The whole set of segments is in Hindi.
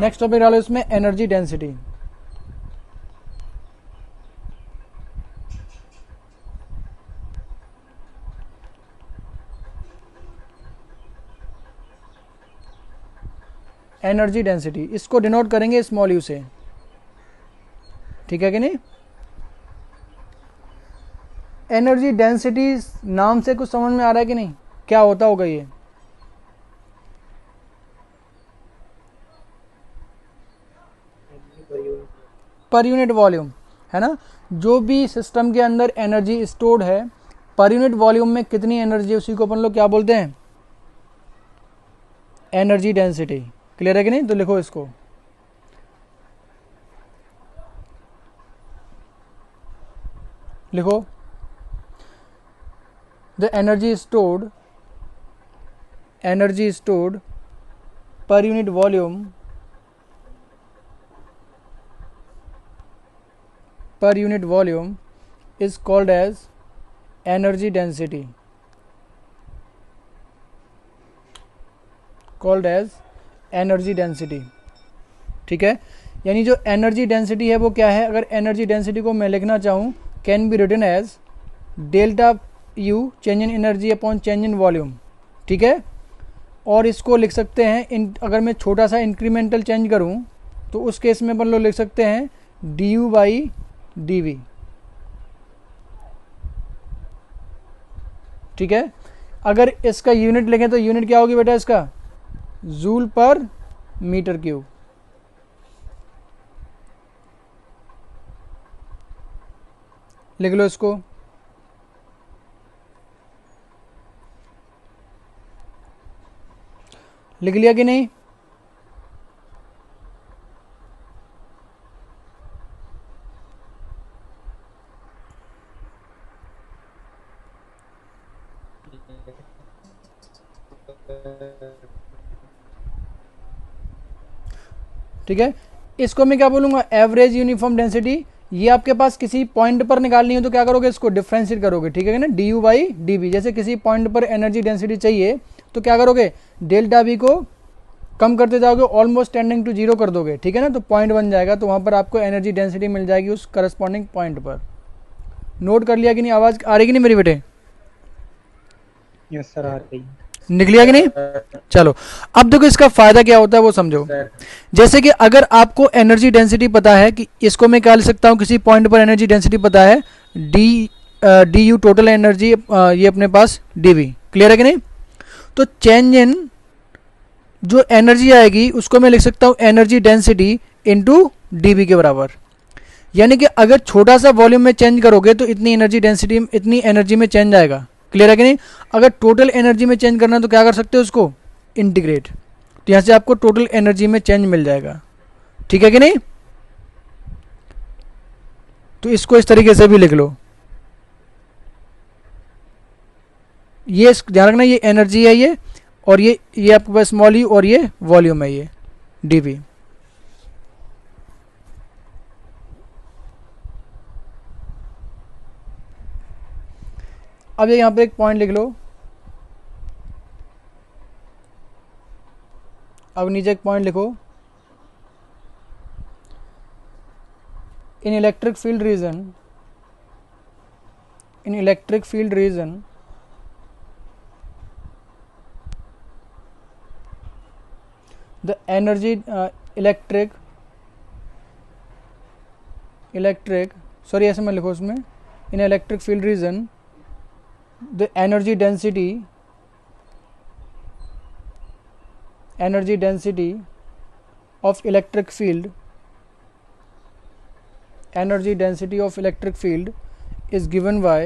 नेक्स्ट टॉपिक डालो इसमें एनर्जी डेंसिटी। एनर्जी डेंसिटी इसको डिनोट करेंगे स्मॉल यू से, ठीक है कि नहीं। एनर्जी डेंसिटी नाम से कुछ समझ में आ रहा है कि नहीं, क्या होता होगा ये? पर यूनिट वॉल्यूम, है ना। जो भी सिस्टम के अंदर एनर्जी स्टोर्ड है पर यूनिट वॉल्यूम में कितनी एनर्जी है उसी को अपन लोग क्या बोलते हैं? Energy density. क्लियर है कि नहीं? तो लिखो इसको, लिखो the energy stored per unit volume is called as energy density, ठीक है। यानी जो एनर्जी डेंसिटी है वो क्या है? अगर एनर्जी डेंसिटी को मैं लिखना चाहूँ, can be written as delta U change in energy upon change in volume, ठीक है। और इसको लिख सकते हैं अगर मैं छोटा सा इंक्रीमेंटल चेंज करूँ तो उस केस में अपन लोग लिख सकते हैं D U by D V, ठीक है। अगर इसका यूनिट लिखें तो यूनिट क्या होगी बेटा इसका? जूल पर मीटर क्यूब, लिख लो इसको। लिख लिया कि नहीं? ठीक है। इसको मैं क्या बोलूंगा? Average uniform density. ये आपके पास किसी पॉइंट पर निकालनी है तो क्या करोगे? इसको डिफरेंशिएट करोगे, ठीक है ना, D U by D V. जैसे किसी पॉइंट पर एनर्जी डेंसिटी चाहिए तो क्या करोगे? डेल्टा वी को कम करते जाओगे, ऑलमोस्ट टेंडिंग टू जीरो कर दोगे, ठीक है ना, तो पॉइंट बन जाएगा। तो वहाँ पर आपको एनर्जी डेंसिटी मिल जाएगी उस करस्पॉन्डिंग पॉइंट पर। नोट कर लिया कि नहीं? आवाज़ आ रही कि नहीं मेरी बेटे? यस सर, आ रही। निकलिया कि नहीं? चलो अब देखो इसका फायदा क्या होता है वो समझो। जैसे कि अगर आपको एनर्जी डेंसिटी पता है कि इसको मैं क्या लिख सकता हूँ, किसी पॉइंट पर एनर्जी डेंसिटी पता है डी यू टोटल एनर्जी, ये अपने पास डी वी। क्लियर है कि नहीं? तो चेंज इन जो एनर्जी आएगी उसको मैं लिख सकता हूँ energy density into D V के बराबर। यानी कि अगर छोटा सा वॉल्यूम में चेंज करोगे तो इतनी एनर्जी डेंसिटी, इतनी एनर्जी में चेंज आएगा। क्लियर है कि नहीं? अगर टोटल एनर्जी में चेंज करना है तो क्या कर सकते हो? उसको इंटीग्रेट, तो यहाँ से आपको टोटल एनर्जी में चेंज मिल जाएगा, ठीक है कि नहीं? तो इसको इस तरीके से भी लिख लो। ये ध्यान रखना, ये एनर्जी है ये, और ये आपके पास स्मॉल यू, और ये वॉल्यूम है ये डी वी। अब यहाँ पे एक पॉइंट लिख लो। अब नीचे एक पॉइंट लिखो, in electric field region the energy electric sorry ऐसे मैं लिखो उसमें, in electric field region the energy density of electric field is given by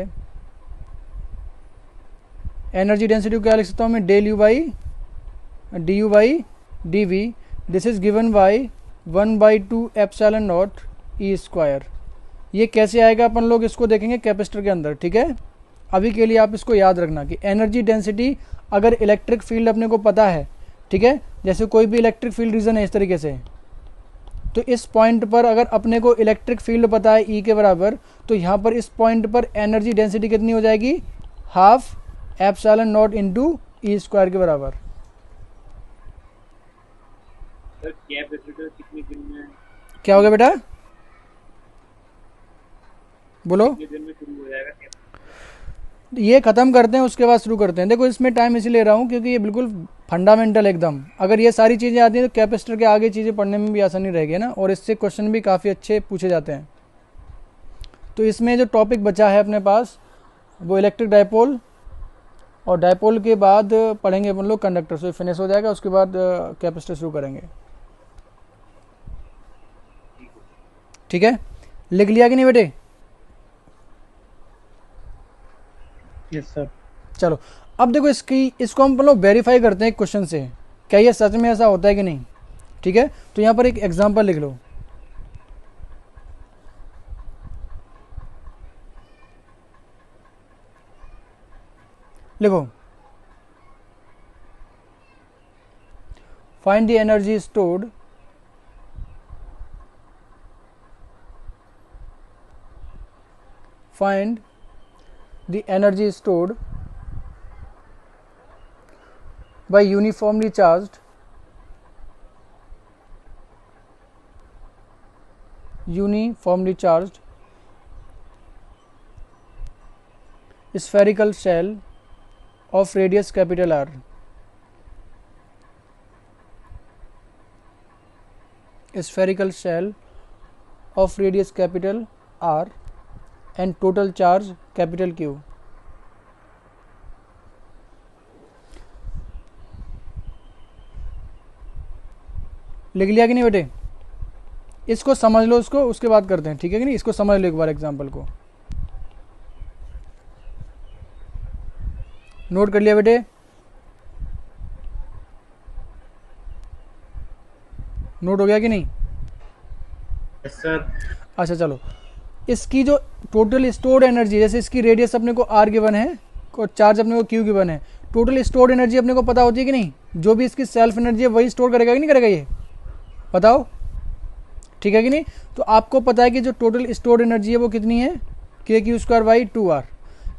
energy density को क्या लिख सकता हूँ मैं? Del U by D U by D V. This is given by 1/2 epsilon not E square. ये कैसे आएगा अपन लोग इसको देखेंगे कैपेसिटर के अंदर, ठीक है। अभी के लिए आप इसको याद रखना कि एनर्जी डेंसिटी अगर इलेक्ट्रिक फील्ड अपने को पता है, ठीक है, जैसे कोई भी इलेक्ट्रिक फील्ड रीजन है इस तरीके से, तो इस पॉइंट पर अगर अपने को इलेक्ट्रिक फील्ड पता है ई के बराबर, तो यहाँ पर इस पॉइंट पर एनर्जी डेंसिटी कितनी हो जाएगी? Half epsilon not into E square के बराबर। सर कैपेसिटर कितने दिन में क्या हो गया बेटा, बोलो। कितने दिन में शुरू हो जाएगा कैपेसिटर? ये ख़त्म करते हैं उसके बाद शुरू करते हैं। देखो इसमें टाइम इसीलिए ले रहा हूँ क्योंकि ये बिल्कुल फंडामेंटल एकदम, अगर ये सारी चीज़ें आती हैं तो कैपेसिटर के आगे चीज़ें पढ़ने में भी आसानी रहेगी ना, और इससे क्वेश्चन भी काफ़ी अच्छे पूछे जाते हैं। तो इसमें जो टॉपिक बचा है अपने पास वो इलेक्ट्रिक डायपोल, और डायपोल के बाद पढ़ेंगे अपन लोग कंडक्टर, से फिनिश हो जाएगा, उसके बाद कैपेसिटर शुरू करेंगे। ठीक है, लिख लिया कि नहीं बेटे? Yes sir. चलो अब देखो इसको हम लोग वेरीफाई करते हैं क्वेश्चन से, क्या ये सच में ऐसा होता है कि नहीं। ठीक है, तो यहाँ पर एक एग्जांपल लिख लो। लिखो, find the energy stored find the energy stored by uniformly charged spherical shell of radius capital R. Spherical shell of radius capital R and total charge capital Q. लिख लिया कि नहीं बेटे? इसको समझ लो, उसको उसके बाद करते हैं, ठीक है कि नहीं? इसको समझ लो एक बार, एग्जांपल को नोट कर लिया बेटे? नोट हो गया कि नहीं? Yes sir. अच्छा चलो, इसकी जो टोटल स्टोर्ड एनर्जी, जैसे इसकी रेडियस अपने को आर गिवन है और चार्ज अपने को क्यू गिवन है, टोटल स्टोर्ड एनर्जी अपने को पता होती है कि नहीं? जो भी इसकी सेल्फ एनर्जी है वही स्टोर करेगा कि नहीं करेगा, ये बताओ, ठीक है कि नहीं? तो आपको पता है कि जो टोटल स्टोर्ड एनर्जी है वो कितनी है, के क्यू स्क्वायर बाई 2R,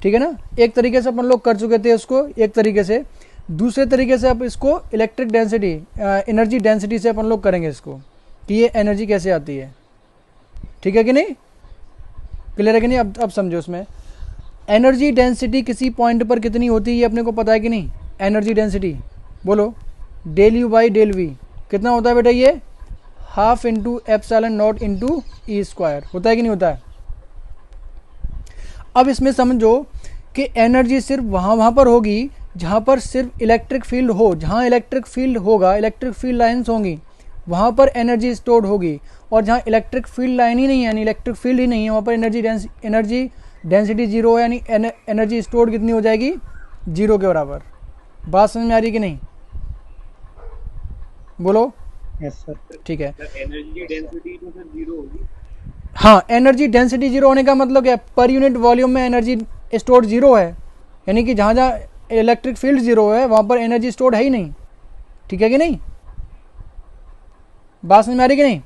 ठीक है ना? एक तरीके से अपन लोग कर चुके थे उसको एक तरीके से, दूसरे तरीके से अब इसको इलेक्ट्रिक डेंसिटी, एनर्जी डेंसिटी से अपन लोग करेंगे इसको, कि ये एनर्जी कैसे आती है, ठीक है कि नहीं? क्लियर है कि नहीं? अब समझो, उसमें एनर्जी डेंसिटी किसी पॉइंट पर कितनी होती है ये अपने को पता है कि नहीं? एनर्जी डेंसिटी बोलो, del U by del V कितना होता है बेटा? ये half into epsilon not into E square होता है कि नहीं होता है? अब इसमें समझो कि एनर्जी सिर्फ वहाँ पर होगी जहाँ पर सिर्फ इलेक्ट्रिक फील्ड हो, जहाँ इलेक्ट्रिक फील्ड होगा, इलेक्ट्रिक फील्ड लाइन्स होंगी, वहाँ पर एनर्जी स्टोर्ड होगी, और जहाँ इलेक्ट्रिक फील्ड लाइन ही नहीं है, यानी इलेक्ट्रिक फील्ड ही नहीं है, वहाँ पर एनर्जी डेंसिटी जीरो है, यानी एनर्जी स्टोर्ड कितनी हो जाएगी? जीरो के बराबर। बात समझ में आ रही कि नहीं? बोलो। Yes sir. ठीक है, एनर्जी डेंसिटी तो सर जीरो होगी। हाँ, एनर्जी डेंसिटी जीरो होने का मतलब क्या? पर यूनिट वॉल्यूम में एनर्जी स्टोर्ड जीरो है, यानी कि जहाँ जहाँ इलेक्ट्रिक फील्ड जीरो है वहाँ पर एनर्जी स्टोर्ड है ही नहीं, ठीक है कि नहीं? बात समझ में आ रही कि नहीं?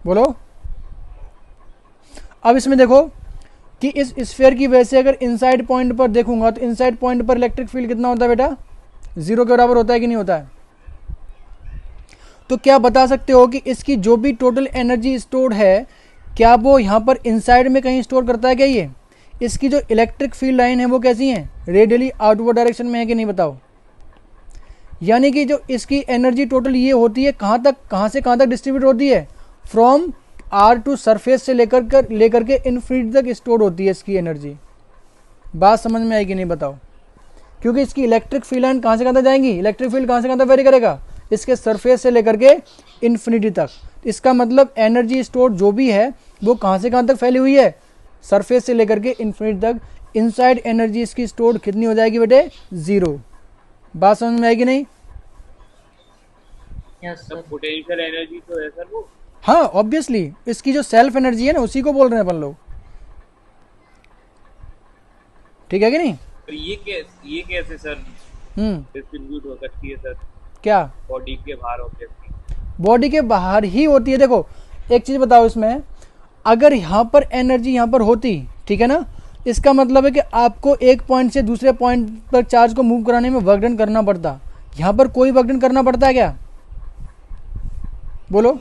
बोलो। अब इसमें देखो कि इस स्फीयर की वजह से अगर इनसाइड पॉइंट पर देखूंगा तो इनसाइड पॉइंट पर इलेक्ट्रिक फील्ड कितना होता है बेटा? जीरो के बराबर होता है कि नहीं होता है? तो क्या बता सकते हो कि इसकी जो भी टोटल एनर्जी स्टोर्ड है, क्या वो यहाँ पर इनसाइड में कहीं स्टोर करता है क्या? ये इसकी जो इलेक्ट्रिक फील्ड लाइन है वो कैसी है? रेडियली आउटवर्ड डायरेक्शन में है कि नहीं, बताओ? यानी कि जो इसकी एनर्जी टोटल ये होती है कहाँ तक, कहाँ से कहाँ तक डिस्ट्रीब्यूट होती है? फ्रॉम आर टू सरफेस से लेकर के इनफिनिटी तक स्टोर होती है इसकी एनर्जी। बात समझ में आएगी नहीं, बताओ? क्योंकि इसकी इलेक्ट्रिक फील्ड लाइन कहाँ से कहाँ तक जाएंगी, इलेक्ट्रिक फील्ड कहाँ से कहाँ तक वेरी करेगा? इसके सरफेस से लेकर के इन्फिनिटी तक। इसका मतलब एनर्जी स्टोर जो भी है वो कहाँ से कहाँ तक फैली हुई है? सरफेस से लेकर के इन्फिनिटी तक। इनसाइड एनर्जी इसकी स्टोर कितनी हो जाएगी बेटे? जीरो। बात समझ में आएगी नहीं? Yes sir. पोटेंशियल एनर्जी तो है सर वो। हाँ, ऑब्वियसली इसकी जो सेल्फ एनर्जी है ना उसी को बोल रहे हैं अपन लोग, ठीक है कि नहीं? पर ये कैसे सर डिस्ट्रीब्यूट हो सकती है सर? क्या बॉडी के बाहर होके? बॉडी के बाहर ही होती है? देखो एक चीज बताओ, इसमें अगर यहाँ पर एनर्जी यहाँ पर होती, ठीक है ना, इसका मतलब है कि आपको एक पॉइंट से दूसरे पॉइंट पर चार्ज को मूव कराने में वर्क डन करना पड़ता, यहाँ पर कोई वर्क डन करना पड़ता है क्या? बोलो,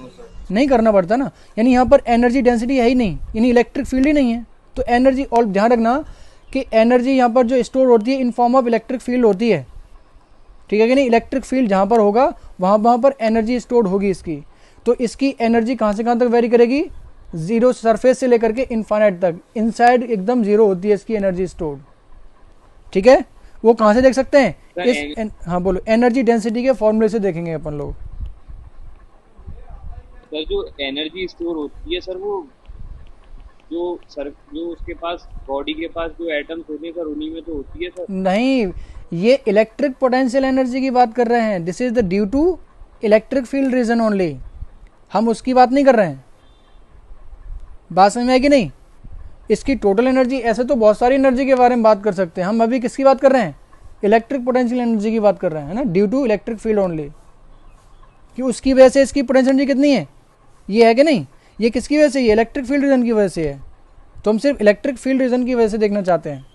नहीं करना पड़ता ना, यानी यहाँ पर एनर्जी डेंसिटी है ही नहीं, यानी इलेक्ट्रिक फील्ड ही नहीं है। तो एनर्जी, और ध्यान रखना कि एनर्जी यहाँ पर जो स्टोर होती है in form of electric field होती है, ठीक है कि नहीं? इलेक्ट्रिक फील्ड जहाँ पर होगा वहाँ पर एनर्जी स्टोर होगी इसकी। तो इसकी एनर्जी कहाँ से कहाँ तक वेरी करेगी? जीरो सरफेस से लेकर के इनफाइनाइट तक, इनसाइड एकदम जीरो होती है इसकी एनर्जी स्टोर, ठीक है? वो कहाँ से देख सकते हैं? हाँ बोलो, एनर्जी डेंसिटी के फॉर्मूले से देखेंगे अपन लोग। सर जो एनर्जी स्टोर होती है सर, वो जो उसके पास बॉडी के पास जो एटम्स होते हैं सर, उन्हीं में तो होती है सर। नहीं, ये इलेक्ट्रिक पोटेंशियल एनर्जी की बात कर रहे हैं। This is the due to electric field region only, हम उसकी बात नहीं कर रहे हैं। बात समझ में आएगी नहीं? इसकी टोटल एनर्जी, ऐसे तो बहुत सारी एनर्जी के बारे में बात कर सकते हैं, हम अभी किसकी बात कर रहे हैं? इलेक्ट्रिक पोटेंशियल एनर्जी की बात कर रहे हैं, है ना, due to electric field only, कि उसकी वजह से इसकी पोटेंशियल एनर्जी कितनी है, ये है कि नहीं? ये किसकी वजह से? ये इलेक्ट्रिक फील्ड रीजन की वजह से है। तो हम सिर्फ इलेक्ट्रिक फील्ड रीजन की वजह से देखना चाहते हैं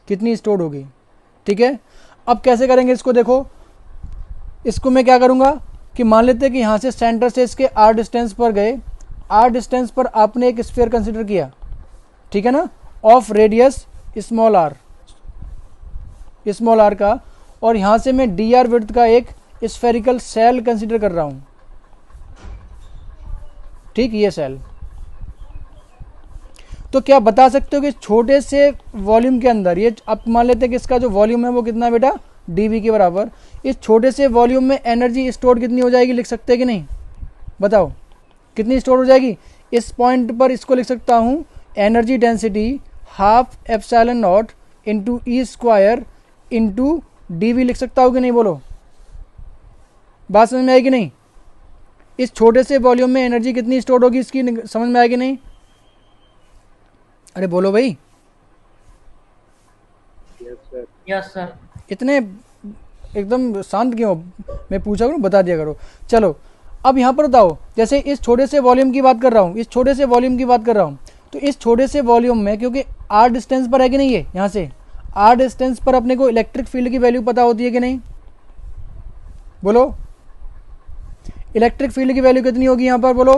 कितनी स्टोर होगी, ठीक है? अब कैसे करेंगे इसको, देखो, इसको मैं क्या करूँगा कि मान लेते हैं कि यहाँ से सेंटर से इसके आर डिस्टेंस पर गए, आर डिस्टेंस पर आपने एक स्फीयर कंसिडर किया, ठीक है ना, ऑफ रेडियस स्मॉल आर का, और यहाँ से मैं डी आर विड्थ का एक स्फेरिकल सेल कंसिडर कर रहा हूँ, ठीक, ये सेल। तो क्या बता सकते हो कि छोटे से वॉल्यूम के अंदर, ये अब मान लेते हैं कि इसका जो वॉल्यूम है वो कितना है बेटा? डीवी के बराबर। इस छोटे से वॉल्यूम में एनर्जी स्टोर कितनी हो जाएगी, लिख सकते हैं कि नहीं? बताओ कितनी स्टोर हो जाएगी? इस पॉइंट पर इसको लिख सकता हूँ, energy density half epsilon not into E square into D लिख सकता हूँ कि नहीं? बोलो, बात समझ में आएगी नहीं? इस छोटे से वॉल्यूम में एनर्जी कितनी स्टोर होगी इसकी समझ में आएगी नहीं? अरे बोलो भाई। Yes sir. इतने एकदम शांत क्यों? मैं पूछा करूँ, बता दिया करो। चलो अब यहाँ पर बताओ, जैसे इस छोटे से वॉल्यूम की बात कर रहा हूँ, इस छोटे से वॉल्यूम की बात कर रहा हूँ, तो इस छोटे से वॉल्यूम में, क्योंकि आर डिस्टेंस पर है कि नहीं, ये यहाँ से आर डिस्टेंस पर अपने को इलेक्ट्रिक फील्ड की वैल्यू पता होती है कि नहीं? बोलो, इलेक्ट्रिक फील्ड की वैल्यू कितनी होगी यहाँ पर? बोलो,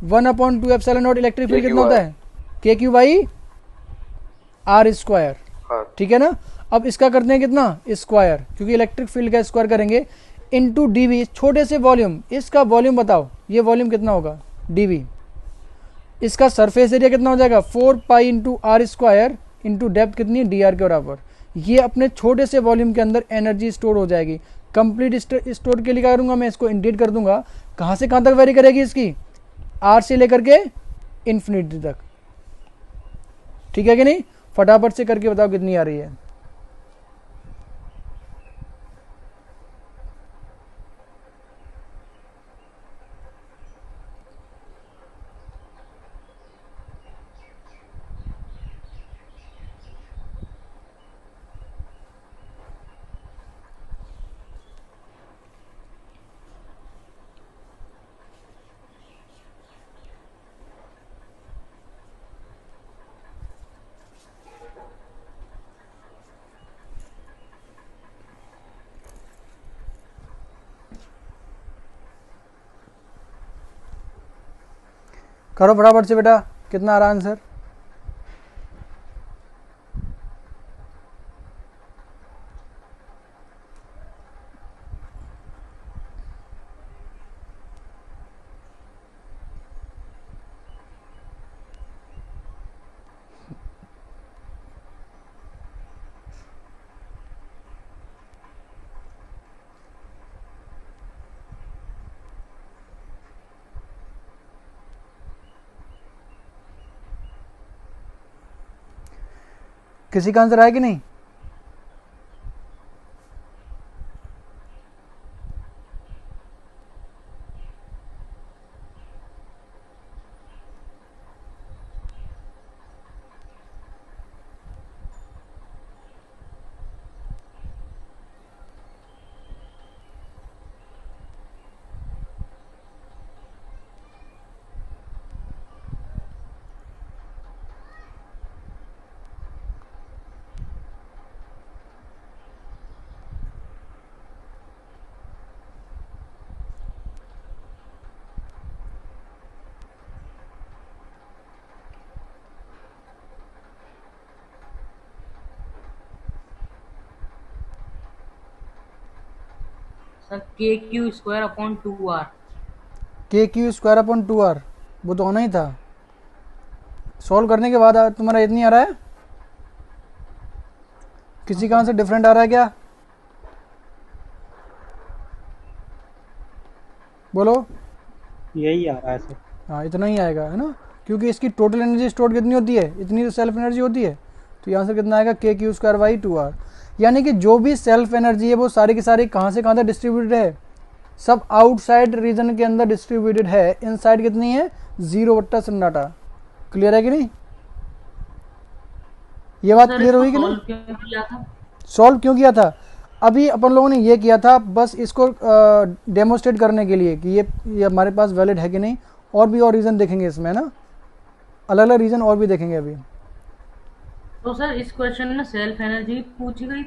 1/2 एप्सिलॉन नॉट इलेक्ट्रिक फील्ड कितना होता है? के क्यू बाई आर स्क्वायर, ठीक है ना? अब इसका करते हैं कितना? स्क्वायर, क्योंकि इलेक्ट्रिक फील्ड का स्क्वायर करेंगे, इंटू डीवी, छोटे से वॉल्यूम, इसका वॉल्यूम बताओ, ये वॉल्यूम कितना होगा? डीवी। इसका सरफेस एरिया कितना हो जाएगा? 4 pi into R square into depth कितनी? डी आर के बराबर। ये अपने छोटे से वॉल्यूम के अंदर एनर्जी स्टोर हो जाएगी। कंप्लीट स्टोर के लिए क्या करूँगा मैं? इसको इंडिकेट कर दूंगा, कहाँ से कहाँ तक वेरी करेगी इसकी? आर से लेकर के इन्फिनिटी तक, ठीक है कि नहीं? फटाफट से करके बताओ कितनी आ रही है। करो फटाफट से बेटा, कितना आ रहा आंसर? किसी का आंसर आया कि नहीं? Sir KQ² upon 2R। KQ² upon 2R, वो तो होना ही था। सॉल्व करने के बाद तुम्हारा इतनी आ रहा है, किसी का आंसर डिफरेंट आ रहा है क्या? बोलो। यही आ रहा है सर। हाँ, इतना ही आएगा, है ना, क्योंकि इसकी टोटल एनर्जी स्टोर कितनी होती है, इतनी तो सेल्फ एनर्जी होती है। तो ये आंसर कितना आएगा, KQ²/2R। यानी कि जो भी सेल्फ एनर्जी है वो सारी की सारी कहाँ से कहाँ तक डिस्ट्रीब्यूटेड है, सब आउटसाइड रीजन के अंदर डिस्ट्रीब्यूटेड है। इनसाइड कितनी है, 0/सन्नाटा। क्लियर है कि नहीं? ये बात क्लियर हुई कि नहीं? सॉल्व क्यों किया था? अभी अपन लोगों ने ये किया था बस इसको डेमोस्ट्रेट करने के लिए कि ये हमारे पास वैलिड है कि नहीं। और भी और रीज़न देखेंगे इसमें, ना, अलग अलग रीज़न और भी देखेंगे अभी। तो सर इस क्वेश्चन में सेल्फ एनर्जी पूछी गई,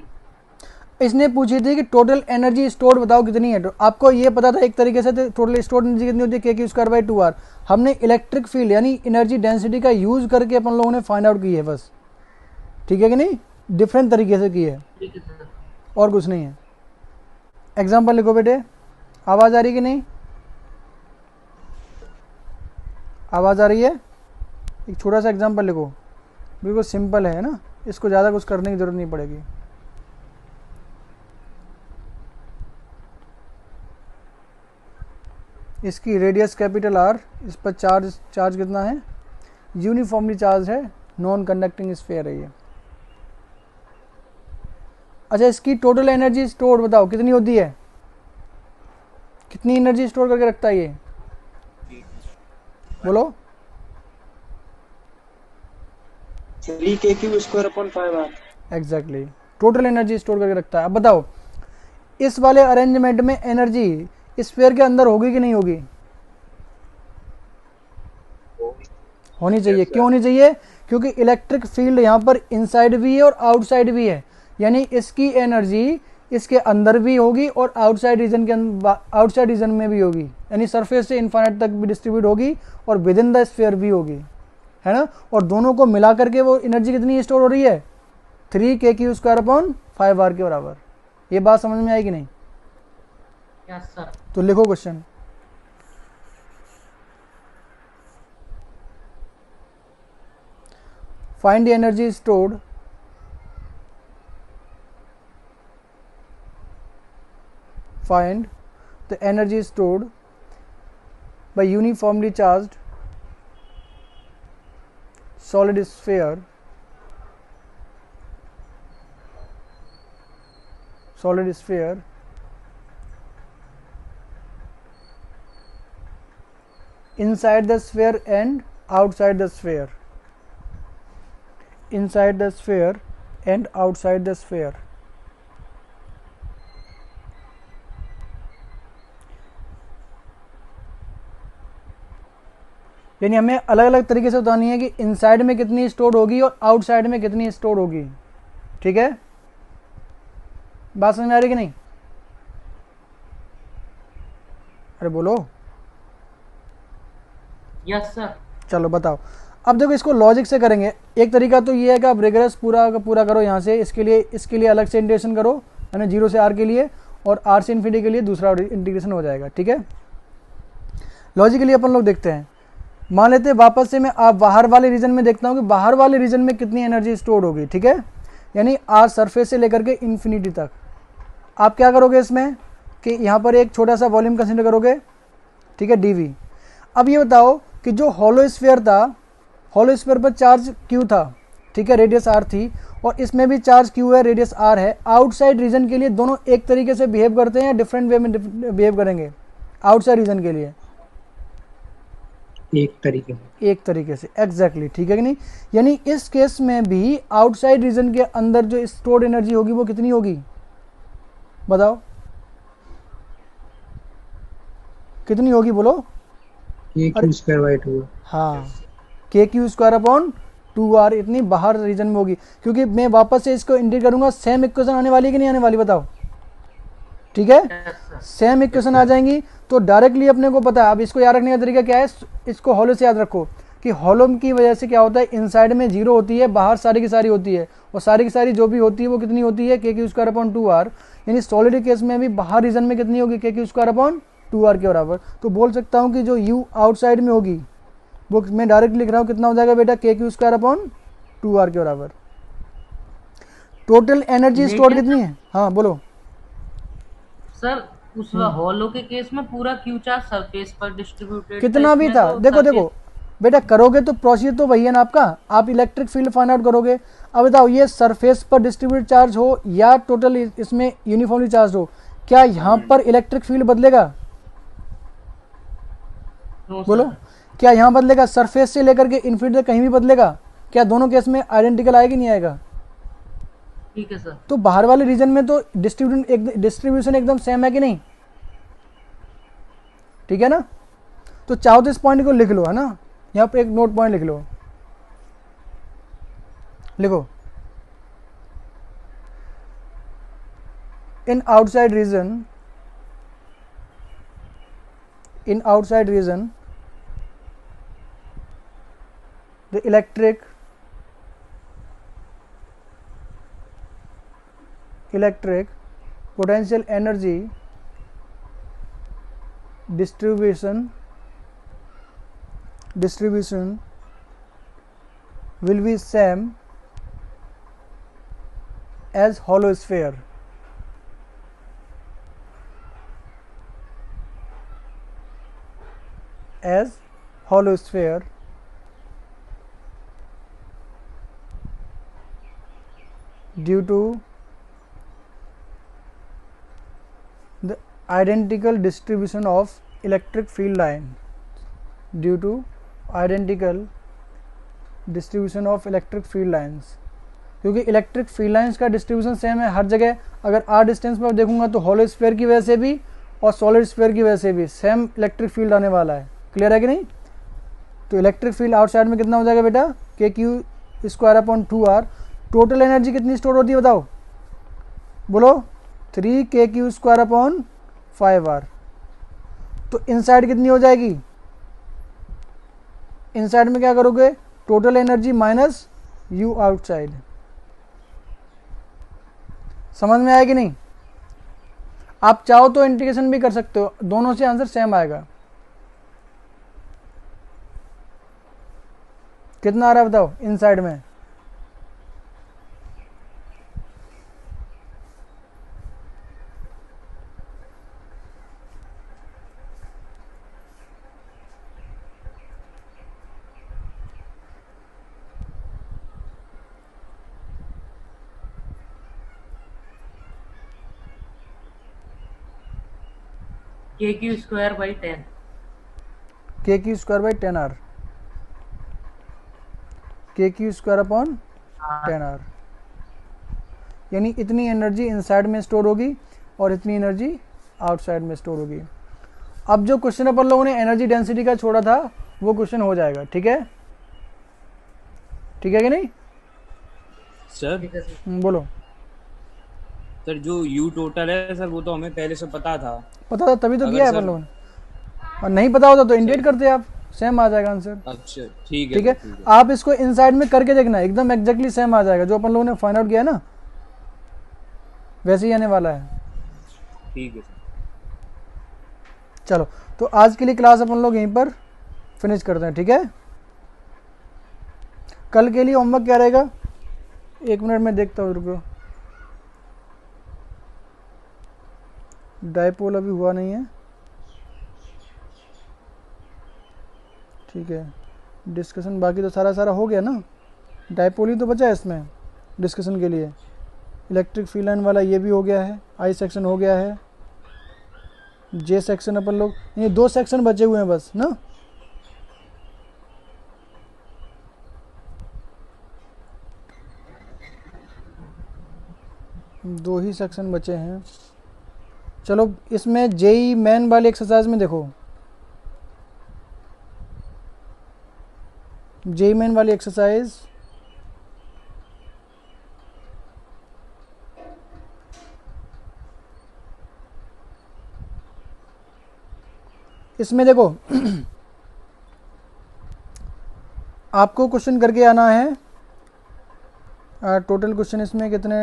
इसने पूछी थी कि टोटल एनर्जी स्टोर्ड बताओ कितनी है। तो आपको ये पता था एक तरीके से टोटल स्टोर्ड एनर्जी कितनी होती है, KQ²/2R। हमने इलेक्ट्रिक फील्ड यानी एनर्जी डेंसिटी का यूज करके अपन लोगों ने फाइंड आउट की है बस। ठीक है कि नहीं? डिफरेंट तरीके से की है, ठीक है सर। और कुछ नहीं है। एग्जाम्पल लिखो बेटे, आवाज़ आ रही कि नहीं? आवाज़ आ रही है? एक छोटा सा एग्जाम्पल लिखो, बिल्कुल सिंपल है ना, इसको ज़्यादा कुछ करने की ज़रूरत नहीं पड़ेगी। इसकी रेडियस कैपिटल R, इस पर चार्ज कितना है, यूनिफॉर्मली चार्ज है, नॉन कंडक्टिंग स्फीयर है ये। अच्छा, इसकी टोटल एनर्जी स्टोर बताओ कितनी होती है, कितनी एनर्जी स्टोर करके रखता है ये, बोलो। 3KQ²/5R। Exactly, total energy store करके रखता है। अब बताओ, इस वाले अरेंजमेंट में एनर्जी स्फीयर के अंदर होगी कि नहीं होगी? होनी चाहिए। क्यों होनी चाहिए? क्योंकि इलेक्ट्रिक फील्ड यहाँ पर इनसाइड भी है और आउटसाइड भी है, यानी इसकी एनर्जी इसके अंदर भी होगी और आउटसाइड रीजन में भी होगी, यानी सरफेस से इनफाइनाइट तक भी डिस्ट्रीब्यूट होगी और विद इन द स्फीयर भी होगी, है ना। और दोनों को मिला करके वो एनर्जी कितनी स्टोर हो रही है, 3KQ²/5R के बराबर। ये बात समझ में आई कि नहीं? Yes sir. तो लिखो question. Find the energy stored find the energy stored by uniformly charged solid sphere inside the sphere and outside the sphere, inside the sphere and outside the sphere। यानी हमें अलग अलग तरीके से बतानी है कि इनसाइड में कितनी स्टोर होगी और आउटसाइड में कितनी स्टोर होगी। ठीक है, बात समझ में आ रही कि नहीं? अरे बोलो। Yes sir. चलो बताओ। अब देखो, इसको लॉजिक से करेंगे। एक तरीका तो ये है कि आप रिगरस पूरा का पूरा करो यहाँ से, इसके लिए अलग से इंटीग्रेशन करो, है ना, 0 से R के लिए, और R से इन्फिनिटी के लिए दूसरा इंटीग्रेशन हो जाएगा। ठीक है, लॉजिकली अपन लोग देखते हैं। मान लेते हैं वापस से मैं आप बाहर वाले रीजन में देखता हूँ कि बाहर वाले रीजन में कितनी एनर्जी स्टोर होगी। ठीक है, यानी R सरफेस से लेकर के इन्फिनिटी तक। आप क्या करोगे इसमें कि यहाँ पर एक छोटा सा वॉल्यूम कंसिडर करोगे, ठीक है, dv। अब ये बताओ कि जो हॉलो स्फीयर था, हॉलो स्फीयर पर चार्ज q था, ठीक है, रेडियस r थी, और इसमें भी चार्ज q है, रेडियस r है। आउटसाइड रीजन के लिए दोनों एक तरीके से बिहेव करते हैं या डिफरेंट वे में बिहेव करेंगे? आउटसाइड रीजन के लिए एक तरीके से एग्जैक्टली, ठीक है कि नहीं? यानी इस केस में भी आउटसाइड रीजन के अंदर जो स्टोर्ड एनर्जी होगी वो कितनी होगी, बताओ कितनी होगी, बोलो। KQ²/2। हाँ, KQ²/2R इतनी बाहर रीजन में होगी। क्योंकि मैं वापस से इसको इंडिकेट करूंगा, सेम इक्वेशन आने वाली कि नहीं आने वाली, बताओ। ठीक है, सेम इक्वेशन आ जाएंगी तो डायरेक्टली अपने को पता है। अब इसको याद रखने का तरीका क्या है, इसको हॉलो से याद रखो। कि हॉलो की वजह से क्या होता है, इनसाइड में जीरो होती है, बाहर सारी की सारी होती है, और सारी की सारी जो भी होती है वो कितनी होती है, के क्यू स्क्वायर अपॉन 2r। यानी सॉलिड केस में भी बाहर रीजन में कितनी होगी, के क्यू स्क्वायर अपॉन 2r के बराबर। तो बोल सकता हूँ कि जो u आउटसाइड में होगी वो मैं डायरेक्ट लिख रहा हूँ, कितना हो जाएगा बेटा, के क्यू स्क्वायर अपॉन 2r के बराबर। टोटल एनर्जी स्टोर लेकिन कितनी है, हाँ बोलो। सर उस हॉलो के केस में पूरा क्यू चार्ज सरफेस पर डिस्ट्रीब्यूटेड था, कितना भी इसमें था, तो देखो सरफेस। देखो बेटा, करोगे तो प्रोसीजर तो वही है ना आपका, आप इलेक्ट्रिक फील्ड फाइंड आउट करोगे। अब बताओ ये सरफेस पर डिस्ट्रीब्यूट चार्ज हो या टोटल इसमें यूनिफॉर्मली चार्ज हो, क्या यहाँ पर इलेक्ट्रिक फील्ड बदलेगा, नो बोलो, सर। क्या यहाँ बदलेगा, सरफेस से लेकर के इन्फिनिटी तक कहीं भी बदलेगा, क्या दोनों केस में आइडेंटिकल आएगा नहीं आएगा। ठीक है सर। तो बाहर वाले रीजन में तो डिस्ट्रीब्यूशन एकदम सेम है कि नहीं, ठीक है ना। तो चाहो तो इस पॉइंट को लिख लो, है ना, यहाँ पे एक नोट पॉइंट लिख लो, लिखो, in outside region, in outside region the electric potential energy distribution will be same as hollow sphere, as hollow sphere due to the identical distribution of electric field line, due to identical distribution of electric field lines, क्योंकि इलेक्ट्रिक फील्ड लाइंस का डिस्ट्रीब्यूशन सेम है हर जगह। अगर आर डिस्टेंस में देखूंगा तो हॉलो स्फीयर की वजह से भी और सॉलिड स्फीयर की वजह से भी सेम इलेक्ट्रिक फील्ड आने वाला है, क्लियर है कि नहीं। तो इलेक्ट्रिक फील्ड आउटसाइड में कितना हो जाएगा बेटा, के Q square upon 2r। Total energy कितनी स्टोर होती है बताओ, बोलो, 3 के क्यू स्क्वायर अपॉन 5r। तो इनसाइड कितनी हो जाएगी, इनसाइड में क्या करोगे, total energy minus you outside. समझ में आया कि नहीं। आप चाहो तो इंटीग्रेशन भी कर सकते हो, दोनों से आंसर सेम आएगा। कितना आ रहा है बताओ इनसाइड में, के क्यू स्क्वायर बाई 10। के क्यू स्क्वायर बाई 10r, के क्यू स्क्वायर अपॉन 10r। यानी इतनी एनर्जी इनसाइड में स्टोर होगी और इतनी एनर्जी आउटसाइड में स्टोर होगी। अब जो क्वेश्चन अपन लोगों ने एनर्जी डेंसिटी का छोड़ा था वो क्वेश्चन हो जाएगा, ठीक है, ठीक है कि नहीं। सर बोलो। सर जो यू टोटल है सर वो तो हमें पहले से पता था। पता था तभी तो अगर किया है सर- अपन लोगों ने, और नहीं पता होता तो इंडिकेट करते आप, सेम आ जाएगा आंसर। अच्छा ठीक है ठीक है, सर, ठीक है। आप इसको इनसाइड में करके देखना, एकदम एग्जैक्टली सेम आ जाएगा, जो अपन लोगों ने फाइंड आउट किया ना वैसे ही आने वाला है। ठीक है सर। चलो तो आज के लिए क्लास अपन लोग यहीं पर फिनिश करते हैं, ठीक है। कल के लिए होमवर्क क्या रहेगा, 1 मिनट में देखता हूँ, रुको। डायपोल अभी हुआ नहीं है, ठीक है। डिस्कशन बाकी तो सारा हो गया ना, डायपोल ही तो बचा है इसमें डिस्कशन के लिए। इलेक्ट्रिक फील्ड लाइन वाला ये भी हो गया है, आई सेक्शन हो गया है, जे सेक्शन अपन लोग, ये 2 सेक्शन बचे हुए हैं बस ना। दो ही सेक्शन बचे हैं। चलो इसमें जेई मैन वाले एक्सरसाइज में देखो, जेई मैन वाली एक्सरसाइज इसमें देखो आपको क्वेश्चन करके आना है। टोटल क्वेश्चन इसमें कितने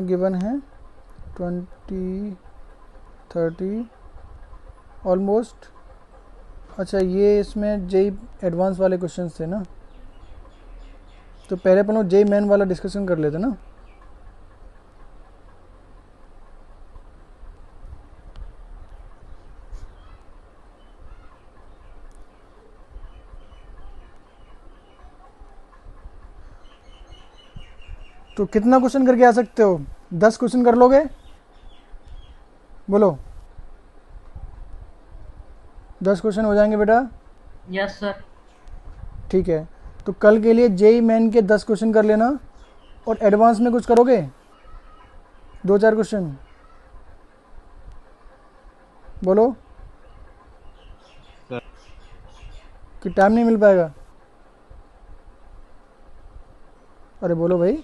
गिवन हैं? 20, 30 ऑलमोस्ट। अच्छा, ये इसमें जेई एडवांस वाले क्वेश्चन थे ना, तो पहले अपन लोग जेई मेन वाला डिस्कशन कर लेते ना। तो कितना क्वेश्चन करके आ सकते हो? 10 क्वेश्चन कर लोगे? बोलो, 10 क्वेश्चन हो जाएंगे बेटा? Yes sir. ठीक है, तो कल के लिए जेई मेन के 10 क्वेश्चन कर लेना, और एडवांस में कुछ करोगे 2-4 क्वेश्चन। बोलो सर। कि टाइम नहीं मिल पाएगा? अरे बोलो भाई।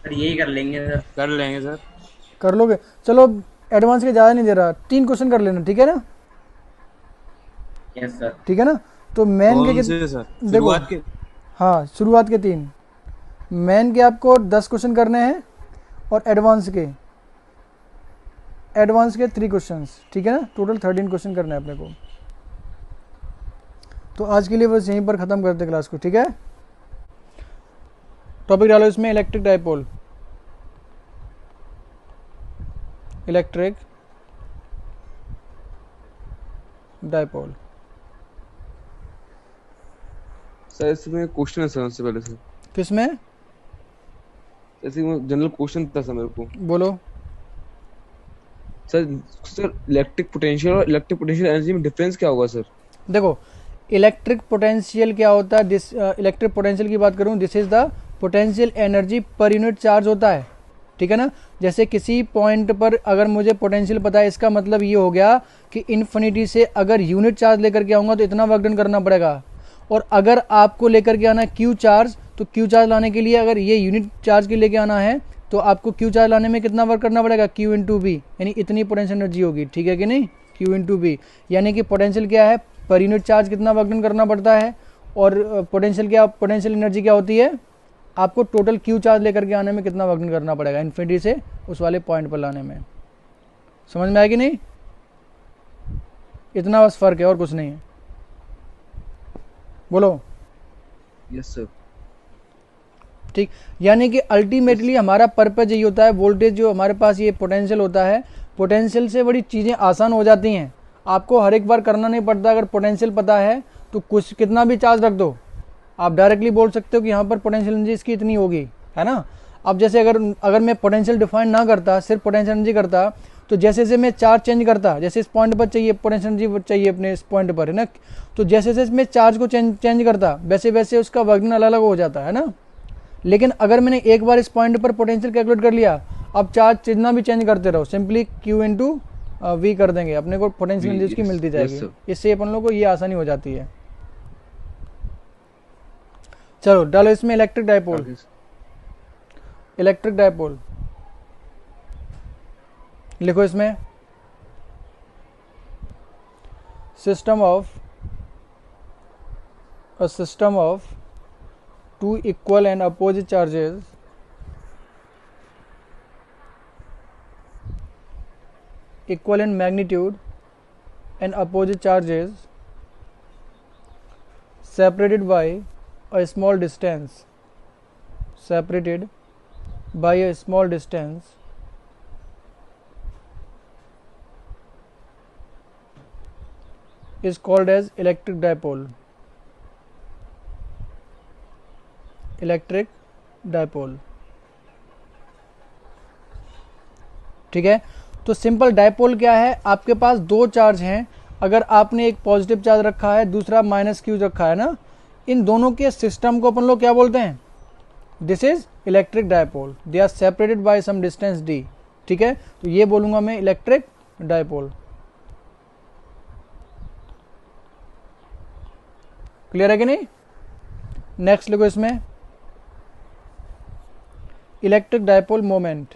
सर यही कर लेंगे सर। कर लेंगे सर। कर लोगे? चलो, एडवांस के ज़्यादा नहीं दे रहा, 3 क्वेश्चन कर लेना, ठीक है ना? Yes sir. ठीक है ना? तो मेन के कौन से सर? देखो, शुरुआत के? हाँ, शुरुआत के 3, मेन के आपको 10 क्वेश्चन करने हैं, और एडवांस के 3 क्वेश्चंस, ठीक है ना? टोटल 13 क्वेश्चन करने हैं अपने को। तो आज के लिए बस यहीं पर ख़त्म करते क्लास को, ठीक है? टॉपिक डालो इसमें, electric dipole. Electric dipole. Sir इसमें क्वेश्चन है सर, सबसे पहले सर। किसमें? जैसे जनरल क्वेश्चन था सर मेरे को। बोलो। सर सर इलेक्ट्रिक पोटेंशियल और इलेक्ट्रिक पोटेंशियल एनर्जी में डिफरेंस क्या होगा सर? देखो, इलेक्ट्रिक पोटेंशियल क्या होता है? इलेक्ट्रिक पोटेंशियल की बात करूं, this is the potential energy per unit charge होता है, ठीक है ना? जैसे किसी पॉइंट पर अगर मुझे पोटेंशियल पता है, इसका मतलब ये हो गया कि इन्फिनिटी से अगर यूनिट चार्ज लेकर के आऊँगा तो इतना वर्क डन करना पड़ेगा। और अगर आपको लेकर के आना है क्यू चार्ज, तो क्यू चार्ज लाने के लिए अगर ये यूनिट चार्ज के लेके आना है, तो आपको क्यू चार्ज लाने में कितना वर्क करना पड़ेगा? क्यू इंटू बी, यानी इतनी पोटेंशियल एनर्जी होगी, ठीक है कि नहीं? क्यू इंटू बी, यानी कि पोटेंशियल क्या है? पर यूनिट चार्ज कितना वर्क डन करना पड़ता है, और पोटेंशियल एनर्जी क्या होती है? आपको टोटल क्यू चार्ज लेकर के आने में कितना वर्क डन करना पड़ेगा इन्फिनिटी से उस वाले पॉइंट पर लाने में। समझ में आया कि नहीं? इतना बस फर्क है, और कुछ नहीं है। बोलो। Yes sir. ठीक, यानी कि अल्टीमेटली हमारा पर्पज यही होता है, वोल्टेज जो हमारे पास ये पोटेंशियल होता है, पोटेंशियल से बड़ी चीज़ें आसान हो जाती हैं। आपको हर एक बार करना नहीं पड़ता, अगर पोटेंशियल पता है तो कुछ कितना भी चार्ज रख दो, आप डायरेक्टली बोल सकते हो कि यहाँ पर पोटेंशियल एनर्जी इसकी इतनी होगी, है ना? अब जैसे अगर मैं पोटेंशियल डिफाइन ना करता, सिर्फ पोटेंशियल एनर्जी करता, तो जैसे जैसे मैं चार्ज चेंज करता, जैसे इस पॉइंट पर चाहिए पोटेंशियल एनर्जी चाहिए अपने इस पॉइंट पर, है ना? तो जैसे जैसे मैं चार्ज को चेंज करता, वैसे वैसे उसका वर्क अलग अलग हो जाता है ना? लेकिन अगर मैंने एक बार इस पॉइंट पर पोटेंशियल कैलकुलेट कर लिया, अब चार्ज जितना भी चेंज करते रहो, सिंपली क्यू इंटू वी कर देंगे, अपने को पोटेंशियल एनर्जी उसकी मिलती जाएगी। इससे अपन लोगों को ये आसानी हो जाती है। चलो डालो इसमें इलेक्ट्रिक डाइपोल। इलेक्ट्रिक डाइपोल लिखो इसमें, system of two equal and opposite charges equal in magnitude and opposite charges separated by a small distance is called as electric dipole. Electric dipole, ठीक है? तो सिंपल डाइपोल क्या है? आपके पास दो चार्ज हैं, अगर आपने एक पॉजिटिव चार्ज रखा है, दूसरा माइनस क्यू रखा है ना, इन दोनों के सिस्टम को अपन लोग क्या बोलते हैं? This is electric dipole. They are separated by some distance D, ठीक है? तो ये बोलूंगा मैं इलेक्ट्रिक डाइपोल। क्लियर है कि नहीं? नेक्स्ट लिखो इसमें, electric dipole moment.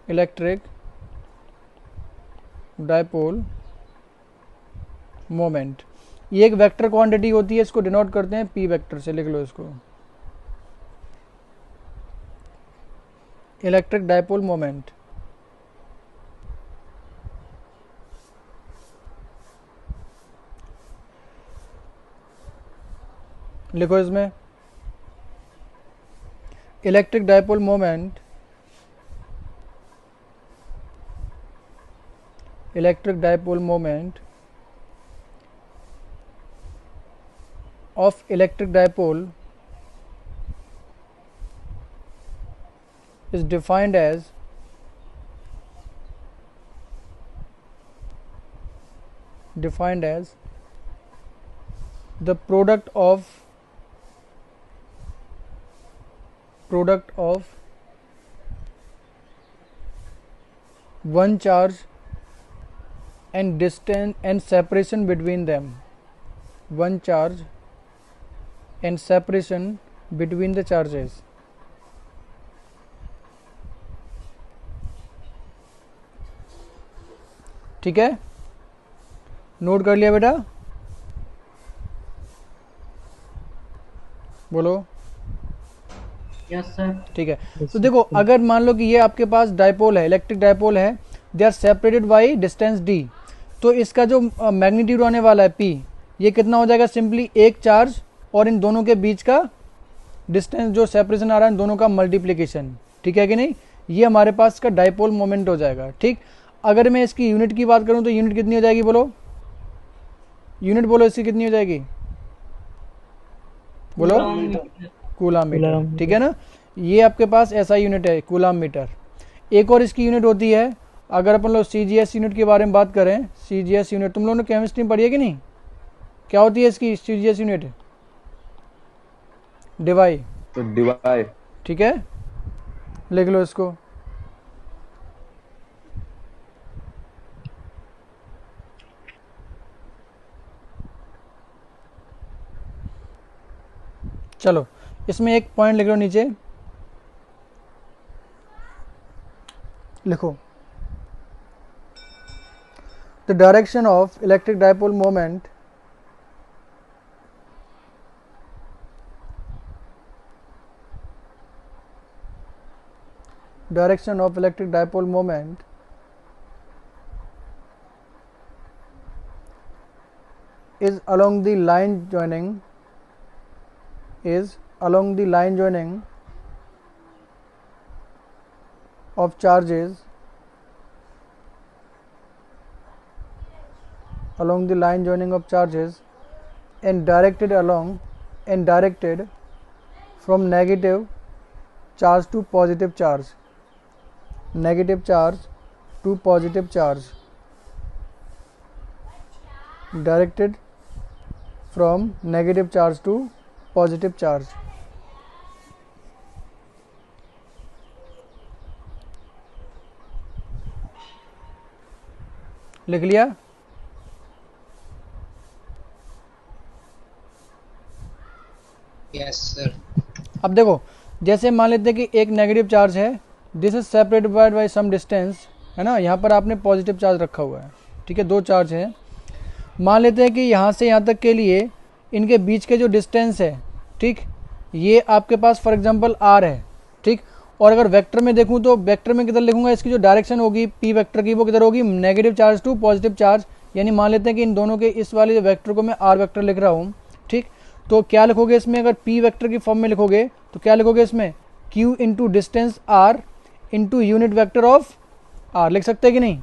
Electric dipole moment, ये एक वेक्टर क्वांटिटी होती है, इसको डिनोट करते हैं पी वेक्टर से, लिख लो इसको। इलेक्ट्रिक डायपोल मोमेंट, लिखो इसमें electric dipole moment, electric dipole moment of electric dipole is defined as the product of one charge and distance and separation between them, one charge and separation between the charges। ठीक है, नोट कर लिया बेटा, बोलो। Yes sir. ठीक है, तो देखो अगर मान लो कि ये आपके पास डायपोल है, इलेक्ट्रिक डायपोल है, they are separated by distance D, तो इसका जो मैग्नीट्यूड आने वाला है पी, ये कितना हो जाएगा, सिंपली एक चार्ज और इन दोनों के बीच का डिस्टेंस जो सेपरेशन आ रहा है, इन दोनों का मल्टीप्लिकेशन। ठीक है कि नहीं, ये हमारे पास का डायपोल मोमेंट हो जाएगा। ठीक, अगर मैं इसकी यूनिट की बात करूं तो यूनिट कितनी हो जाएगी, बोलो यूनिट, बोलो इसकी कितनी हो जाएगी, बोलो कूलाम मीटर। ठीक है ना, ये आपके पास ऐसा यूनिट है कूलाम मीटर। एक और इसकी यूनिट होती है, अगर अपन लोग CGS यूनिट के बारे में बात करें, CGS यूनिट तुम लोगों ने केमिस्ट्री में पढ़ी है कि नहीं, क्या होती है इसकी CGS यूनिट, डिवाई, तो डिवाई। ठीक है, लिख लो इसको। चलो इसमें एक पॉइंट लिख लो नीचे, लिखो the direction of electric dipole moment direction of electric dipole moment is along the line joining of charges and directed from negative charge to positive charge, negative charge to positive charge, directed from negative charge to positive charge। लिख लिया, यस सर। अब देखो जैसे मान लेते हैं कि एक नेगेटिव चार्ज है, this is separated by some distance, है ना, यहाँ पर आपने पॉजिटिव चार्ज रखा हुआ है। ठीक है, दो चार्ज हैं, मान लेते हैं कि यहाँ से यहाँ तक के लिए इनके बीच के जो डिस्टेंस है, ठीक, ये आपके पास फॉर एग्जांपल r है। ठीक, और अगर वेक्टर में देखूँ तो वेक्टर में किधर लिखूंगा, इसकी जो डायरेक्शन होगी p वेक्टर की वो किधर होगी, negative charge to positive charge, यानी मान लेते हैं कि इन दोनों के इस वाले वेक्टर को मैं r वेक्टर लिख रहा हूँ। ठीक, तो क्या लिखोगे इसमें, अगर p वेक्टर की फॉर्म में लिखोगे तो क्या लिखोगे इसमें, q into distance r into unit vector of r, लिख सकते हैं कि नहीं,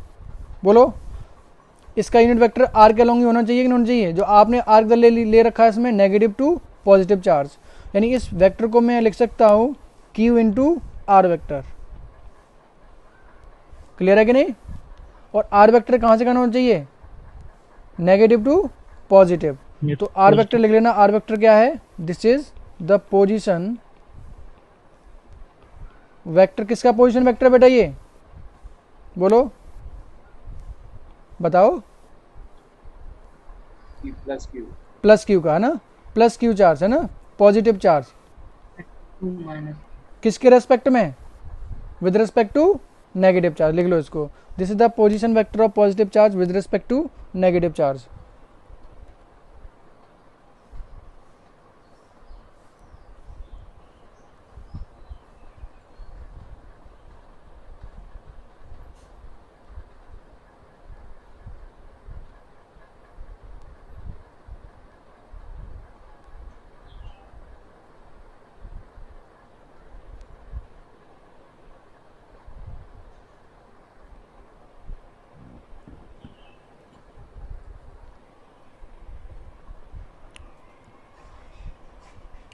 बोलो। इसका यूनिट वेक्टर r के अलॉन्ग ही होना चाहिए कि नहीं होना चाहिए, जो आपने r इधर ले रखा है इसमें नेगेटिव टू पॉजिटिव चार्ज, यानी इस वेक्टर को मैं लिख सकता हूँ q into r vector. Clear है कि नहीं, और r वेक्टर कहाँ से कहाँ होना चाहिए, नेगेटिव टू पॉजिटिव, तो r वेक्टर लिख लेना। r वेक्टर क्या है, this is the position vector, किसका पोजीशन वेक्टर बेटा, ये बोलो बताओ, प्लस क्यू का, है ना, प्लस क्यू चार्ज है ना, पॉजिटिव चार्ज किसके रेस्पेक्ट में, with respect to negative charge, लिख लो इसको, this is the position vector of positive charge with respect to negative charge.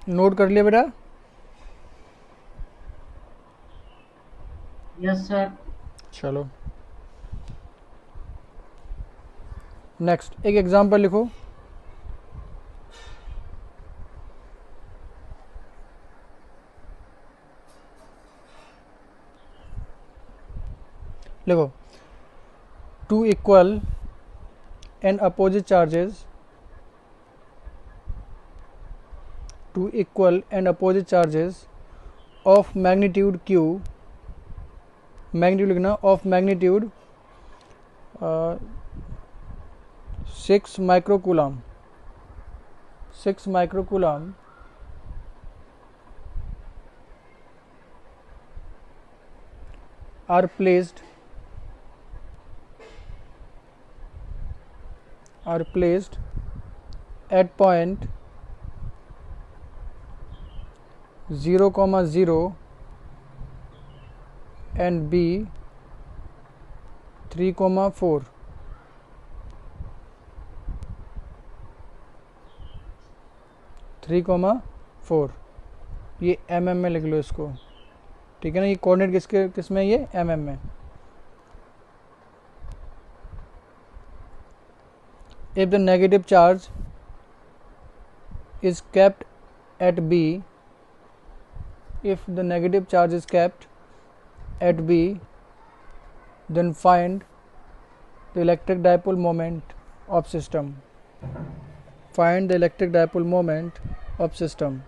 Note कर लिया बेटा? Yes sir. चलो नेक्स्ट एक एग्जांपल लिखो। लिखो two equal and opposite charges, two equal and opposite charges of magnitude q, magnitude लिखना, of magnitude 6 microcoulomb, 6 microcoulomb are placed at point 0, 0 and B 3, 4, 3, 4। ये mm में लिख लो इसको, ठीक है ना। ये कोऑर्डिनेट किस में, ये mm में। If the negative charge is kept at B, if the negative charge is kept at B, then find the electric dipole moment of system. Find the electric dipole moment of system.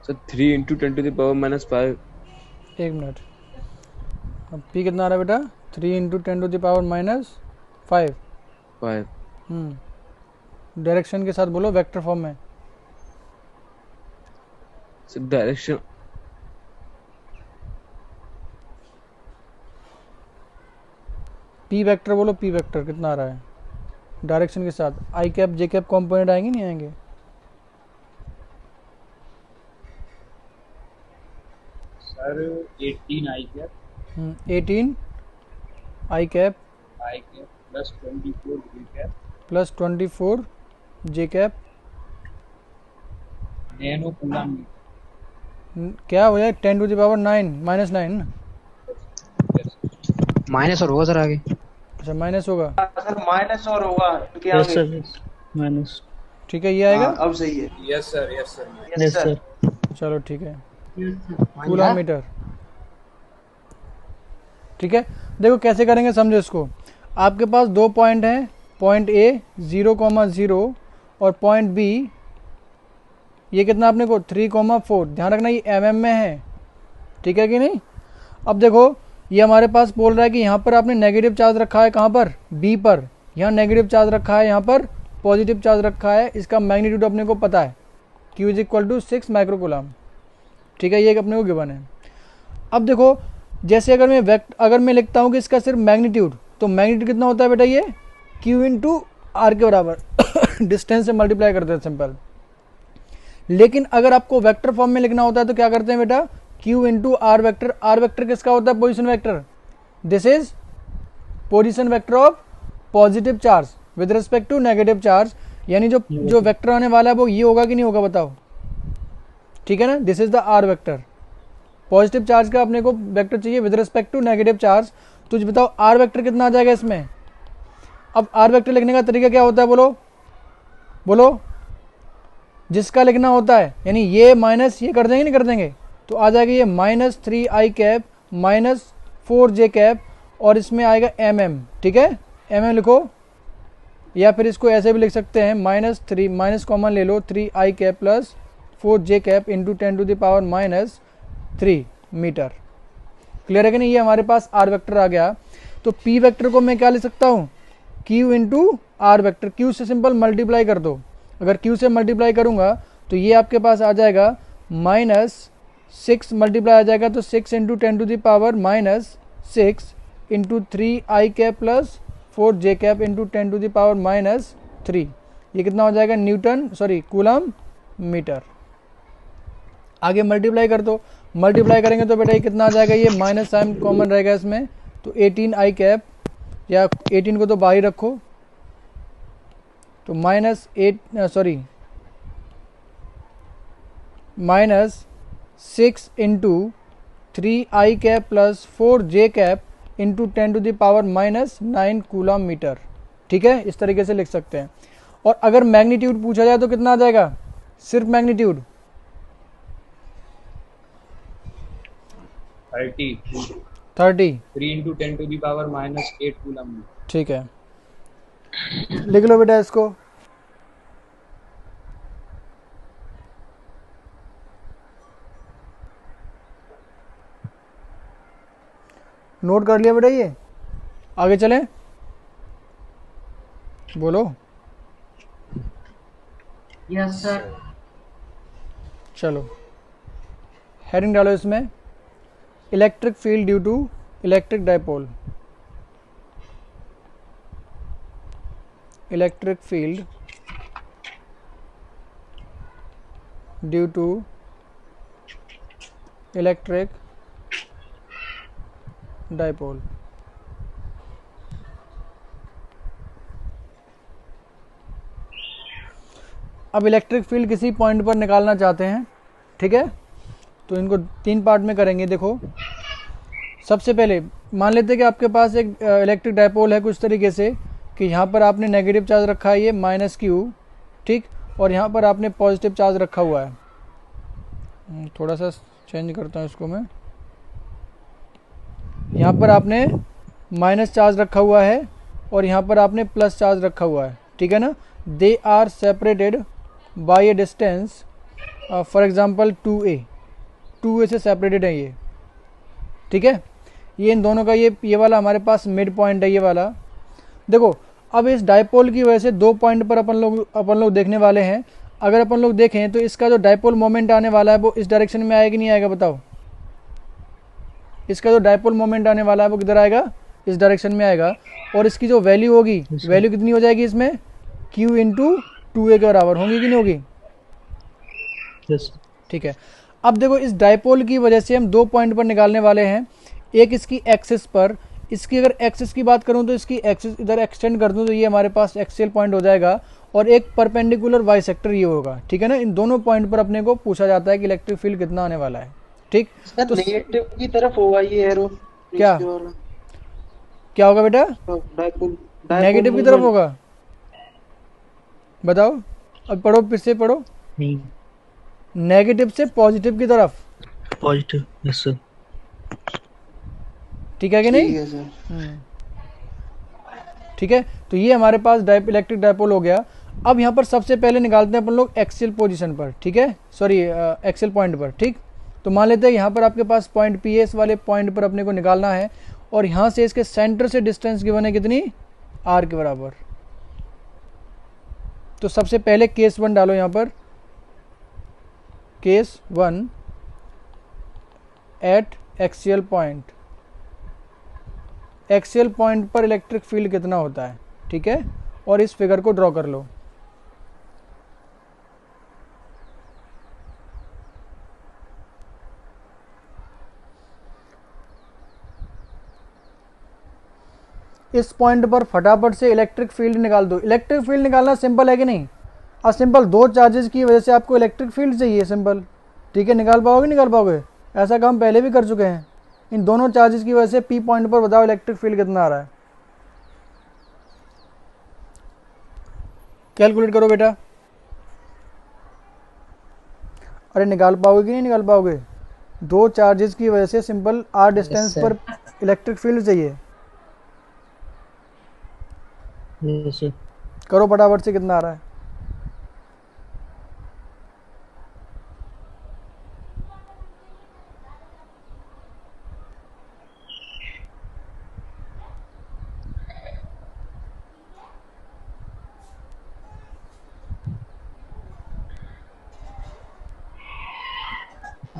Sir 3 into 10 to the power -5। एक मिनट, अब P कितना आ रहा है बेटा? 3 into 10 to the power -5। 5 direction के साथ बोलो, वेक्टर फॉर्म में। सर डायरेक्शन P वेक्टर बोलो, P वेक्टर कितना आ रहा है डायरेक्शन के साथ? I cap J cap component आएंगे नहीं आएंगे? Sir 18 I cap 18 I cap plus 24 B cap plus 24 J cap nano coulomb क्या हो जाए? 10 टू द पावर 9 -9 ना? माइनस और होगा सर आगे। अच्छा माइनस होगा, सर माइनस और होगा इनके आगे। माइनस। ठीक है, ये आएगा। हाँ, अब सही है। Yes sir yes sir. चलो ठीक है, यस सर। Coulomb metre. ठीक है, देखो कैसे करेंगे समझो इसको। आपके पास दो पॉइंट हैं, पॉइंट ए 0, 0 और पॉइंट बी ये कितना आपने को 3, 4। ध्यान रखना ये mm में है, ठीक है कि नहीं। अब देखो ये हमारे पास बोल रहा है कि यहाँ पर आपने नेगेटिव चार्ज रखा है, कहाँ पर? बी पर। यहाँ नेगेटिव चार्ज रखा है, यहाँ पर पॉजिटिव चार्ज रखा है। इसका मैग्नीट्यूड अपने को पता है, Q = 6 माइक्रोकूलम। ठीक है, ये अपने को गिवन है। अब देखो जैसे अगर मैं लिखता हूँ कि इसका सिर्फ मैग्नीट्यूड, तो मैग्नीट्यूड कितना होता है बेटा? ये Q × R के बराबर डिस्टेंस से मल्टीप्लाई करते हैं, सिंपल। लेकिन अगर आपको वेक्टर फॉर्म में लिखना होता है तो क्या करते हैं बेटा? Q × R vector. R vector किसका होता है? Position vector. This is position vector of positive charge with respect to negative charge. यानी जो वेक्टर आने वाला है वो ये होगा कि नहीं होगा, बताओ। ठीक है ना, this is the R vector. Positive charge का अपने को वेक्टर चाहिए with respect to negative charge. तो बताओ R वेक्टर कितना आ जाएगा इसमें। अब R वेक्टर लिखने का तरीका क्या होता है, बोलो। जिसका लिखना होता है, यानी ये माइनस ये कर देंगे, नहीं कर देंगे, तो आ जाएगा ये -3 आई कैप -4 जे कैप और इसमें आएगा mm। ठीक है, mm लिखो, या फिर इसको ऐसे भी लिख सकते हैं -3 माइनस कॉमन ले लो 3 I cap plus 4 J cap into 10 to the power -3 metre. Clear है कि नहीं? ये हमारे पास R वेक्टर आ गया। तो P वेक्टर को मैं क्या लिख सकता हूँ? Q × R vector. Q से सिंपल मल्टीप्लाई कर दो, अगर Q से मल्टीप्लाई करूँगा तो ये आपके पास आ जाएगा -6 मल्टीप्लाई आ जाएगा, तो 6 into 10⁻⁻6 into 3i cap plus 4j cap into 10⁻⁻3। ये कितना हो जाएगा न्यूटन, सॉरी कूलम मीटर। आगे मल्टीप्लाई कर दो, मल्टीप्लाई करेंगे तो बेटा ये कितना आ जाएगा, ये माइनस साइन कॉमन रहेगा इसमें, तो 18i कैप, या 18 को तो बाहर ही रखो, तो -6 into 3i cap plus 4j cap into 10⁻⁻9 coulomb metre. ठीक है, इस तरीके से लिख सकते हैं। और अगर मैग्नीट्यूड पूछा जाए तो कितना आ जाएगा, सिर्फ मैग्नीट्यूड 30 30। 3 into 10⁻⁻8 coulomb. ठीक है, लिख लो बेटा इसको। नोट कर लिया बेटा, ये आगे चलें, बोलो। Yes sir. चलो हेडिंग डालो इसमें, electric field due to electric dipole. Electric field due to electric dipole. अब इलेक्ट्रिक फील्ड किसी पॉइंट पर निकालना चाहते हैं, ठीक है, तो इनको 3 पार्ट में करेंगे। देखो, सबसे पहले मान लेते हैं कि आपके पास एक इलेक्ट्रिक डाइपोल है कुछ तरीके से कि यहाँ पर आपने नेगेटिव चार्ज रखा है, ये -q, ठीक, और यहाँ पर आपने पॉजिटिव चार्ज रखा हुआ है। थोड़ा सा चेंज करता हूँ इसको मैं, यहाँ पर आपने माइनस चार्ज रखा हुआ है और यहाँ पर आपने प्लस चार्ज रखा हुआ है, ठीक है ना। They are separated by a distance, for example 2a से सेपरेटेड है ये, ठीक है। ये इन दोनों का ये वाला हमारे पास मिड पॉइंट है, ये वाला। देखो, अब इस डाइपोल की वजह से 2 पॉइंट पर अपन लोग देखने वाले हैं। अगर अपन लोग देखें तो इसका जो डाइपोल मोमेंट आने वाला है वो इस डायरेक्शन में आएगा कि नहीं आएगा, बताओ। इसका जो डाइपोल मोमेंट आने वाला है वो किधर आएगा, इस डायरेक्शन में आएगा। और इसकी जो वैल्यू होगी, वैल्यू कितनी हो जाएगी इसमें, q इंटू 2a के बराबर होगी कि नहीं होगी। यस। ठीक है, अब देखो इस डाइपोल की वजह से हम 2 पॉइंट पर निकालने वाले हैं। एक इसकी एक्सिस पर, इसकी अगर एक्सिस की बात करूं तो इसकी एक्सिस इधर एक्सटेंड कर दूं तो ये हमारे पास एक्सियल पॉइंट हो जाएगा, और एक परपेंडिकुलर बाइसेक्टर ये होगा, ठीक है ना। इन दोनों पॉइंट पर अपने को पूछा जाता है कि इलेक्ट्रिक फील्ड कितना आने वाला है, ठीक। तो नेगेटिव की तरफ होगा ये एरो, क्या क्या होगा बेटा, डाइपोल नेगेटिव की तरफ होगा, बताओ। अब पढ़ो, फिर से पढ़ो। नहीं, नेगेटिव से पॉजिटिव की तरफ, पॉजिटिव। Yes sir. ठीक है कि नहीं। ठीक है सर। ठीक है, तो ये हमारे पास इलेक्ट्रिक डाइपोल हो गया। अब यहाँ पर सबसे पहले निकालते हैं अपन लोग एक्सियल पोजीशन पर, ठीक है, सॉरी एक्सियल पॉइंट पर, ठीक। तो मान लेते हैं यहाँ पर आपके पास पॉइंट P है, इस वाले पॉइंट पर अपने को निकालना है, और यहाँ से इसके सेंटर से डिस्टेंस गिवन है कितनी, r के बराबर। तो सबसे पहले केस 1 डालो यहाँ पर, case 1 eight axial point. Axial point पर इलेक्ट्रिक फील्ड कितना होता है, ठीक है, और इस फिगर को ड्रॉ कर लो। इस पॉइंट पर फटाफट से इलेक्ट्रिक फील्ड निकाल दो। इलेक्ट्रिक फील्ड निकालना सिंपल है कि नहीं। अब सिंपल 2 चार्जेस की वजह से आपको इलेक्ट्रिक फील्ड चाहिए, सिंपल, ठीक है। निकाल पाओगे, निकाल पाओगे, ऐसा काम पहले भी कर चुके हैं। इन दोनों चार्जेस की वजह से P पॉइंट पर बताओ इलेक्ट्रिक फील्ड कितना आ रहा है, कैलकुलेट करो बेटा। अरे निकाल पाओगे कि नहीं निकाल पाओगे, 2 चार्जेस की वजह से सिंपल r डिस्टेंस पर इलेक्ट्रिक फील्ड चाहिए। Yes sir. करो फटाफट से, कितना आ रहा है।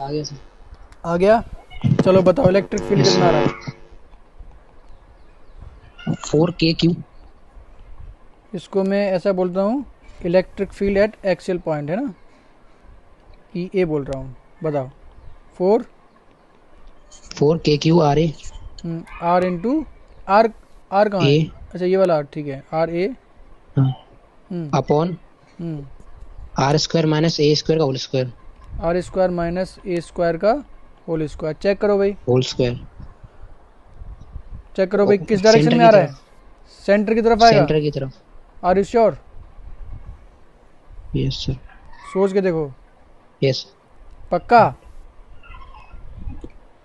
आ गया सर। आ गया। चलो बताओ इलेक्ट्रिक फील्ड कितना आ रहा है? 4KQ। इसको मैं ऐसा बोलता हूँ, electric field at axial point है ना, ई ए बोल रहा हूँ। बताओ 4KQ RA R into R. R कहाँ है? A अच्छा ये वाला आर, ठीक है, R A upon R² minus A² का whole square. R square minus A square का होल स्क्वायर। चेक करो भाई, होल स्क्वायर चेक करो भाई किस डायरेक्शन सेंटर में की आ रहा है? तरफ। सेंटर की तरफ आएगा। सेंटर की तरफ। Are you sure? Yes sir. सोच के देखो। यस। पक्का?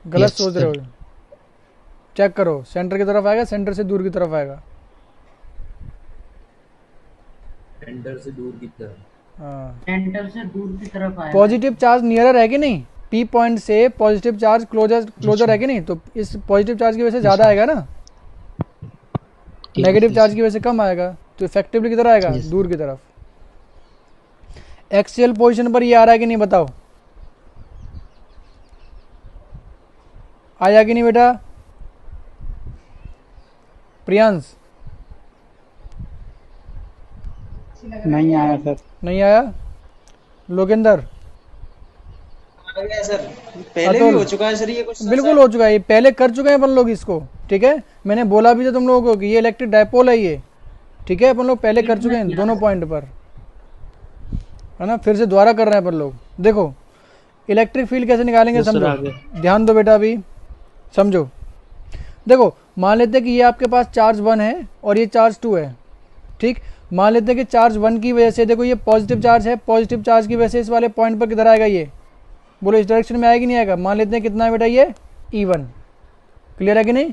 गलत Yes, सोच रहे हो? चेक करो, सेंटर की तरफ आएगा, सेंटर से दूर की तरफ आएगा। सेंटर से दूर की तरफ। हाँ, सेंटर से दूर की तरफ आएगा। पॉजिटिव चार्ज नियरर है कि नहीं? पी पॉइंट से पॉजिटिव चार्ज क्लोजर है कि नहीं? तो इस पॉजिटिव चार्ज की वजह से ज़्यादा आएगा ना, नेगेटिव चार्ज की वजह से कम आएगा। तो इफेक्टिवली किधर आएगा? दूर की तरफ। एक्सियल पोजीशन पर ये आ रहा है कि नहीं बताओ? आया कि नहीं बेटा? प्रियांश नहीं आया सर। नहीं आया? लोकेंदर? आ गया सर, पहले भी हो चुका है सर ये क्वेश्चन। बिल्कुल हो चुका है, ये पहले कर चुके हैं अपन लोग इसको। ठीक है, मैंने बोला भी था तुम लोगों को कि ये इलेक्ट्रिक डायपोल है ये। ठीक है, अपन लोग पहले कर चुके हैं दोनों पॉइंट पर, है ना। फिर से दोबारा कर रहे हैं अपन लोग। देखो इलेक्ट्रिक फील्ड कैसे निकालेंगे, समझो, ध्यान दो बेटा, अभी समझो। देखो मान लेते हैं कि ये आपके पास चार्ज 1 है और ये चार्ज 2 है। ठीक, मान लेते हैं कि चार्ज 1 की वजह से, देखो ये पॉजिटिव चार्ज है, पॉजिटिव चार्ज की वजह से इस वाले पॉइंट पर किधर आएगा? ये बोलो इस डायरेक्शन में आएगा नहीं आएगा? मान लेते हैं कितना है बेटा ये E1। क्लियर है कि नहीं?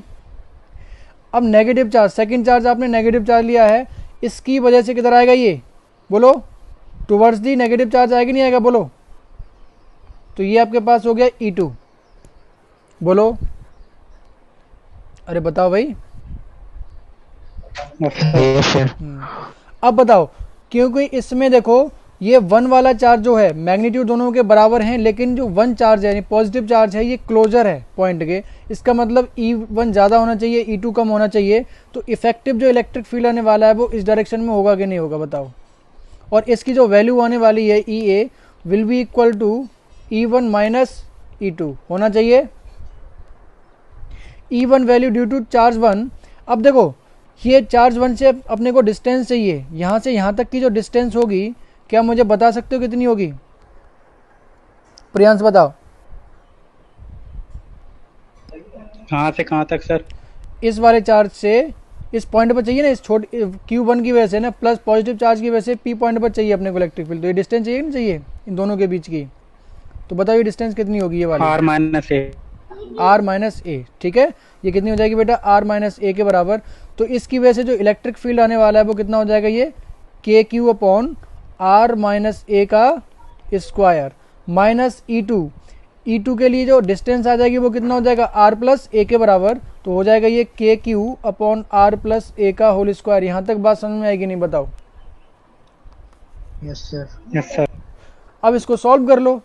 अब नेगेटिव चार्ज, सेकंड चार्ज आपने नेगेटिव चार्ज लिया है, इसकी वजह से किधर आएगा ये? बोलो टुवर्ड्स दी नेगेटिव चार्ज आएगा नहीं आएगा? बोलो। तो ये आपके पास हो गया E2। बोलो, अरे बताओ भाई। अब बताओ, क्योंकि इसमें देखो ये 1 वाला चार्ज जो है, मैग्नीट्यूड दोनों के बराबर हैं, लेकिन जो 1 चार्ज है यानी पॉजिटिव चार्ज है ये क्लोजर है पॉइंट के। इसका मतलब E1 ज़्यादा होना चाहिए, E2 कम होना चाहिए। तो इफेक्टिव जो इलेक्ट्रिक फील्ड आने वाला है वो इस डायरेक्शन में होगा कि नहीं होगा बताओ? और इसकी जो वैल्यू आने वाली है EA will be equal to E1 minus E2 होना चाहिए। E1 value due to charge 1। अब देखो ये चार्ज 1 से अपने को डिस्टेंस चाहिए, यहाँ से यहाँ तक की जो डिस्टेंस होगी, क्या मुझे बता सकते हो कितनी होगी? प्रियांश बताओ। कहाँ से कहाँ तक सर? इस वाले चार्ज से इस पॉइंट पर चाहिए ना, इस छोटे Q1 की वजह से ना, प्लस पॉजिटिव चार्ज की वजह से P पॉइंट पर चाहिए अपने को इलेक्ट्रिक फील्ड। तो ये डिस्टेंस चाहिए नहीं चाहिए इन दोनों के बीच की? तो बताओ ये डिस्टेंस कितनी होगी? ये वाली R माइनस ए। R माइनस ए। ठीक है, ये कितनी हो जाएगी बेटा? R माइनस ए के बराबर। तो इसकी वजह से जो इलेक्ट्रिक फील्ड आने वाला है वो कितना हो जाएगा? ये KQ upon R minus A का स्क्वायर माइनस E2 के लिए जो डिस्टेंस आ जाएगी वो कितना हो जाएगा? R प्लस ए के बराबर। तो हो जाएगा ये KQ upon R plus A का होल स्क्वायर। यहाँ तक बात समझ में आएगी नहीं बताओ? Yes sir. Yes sir. अब इसको सॉल्व कर लो,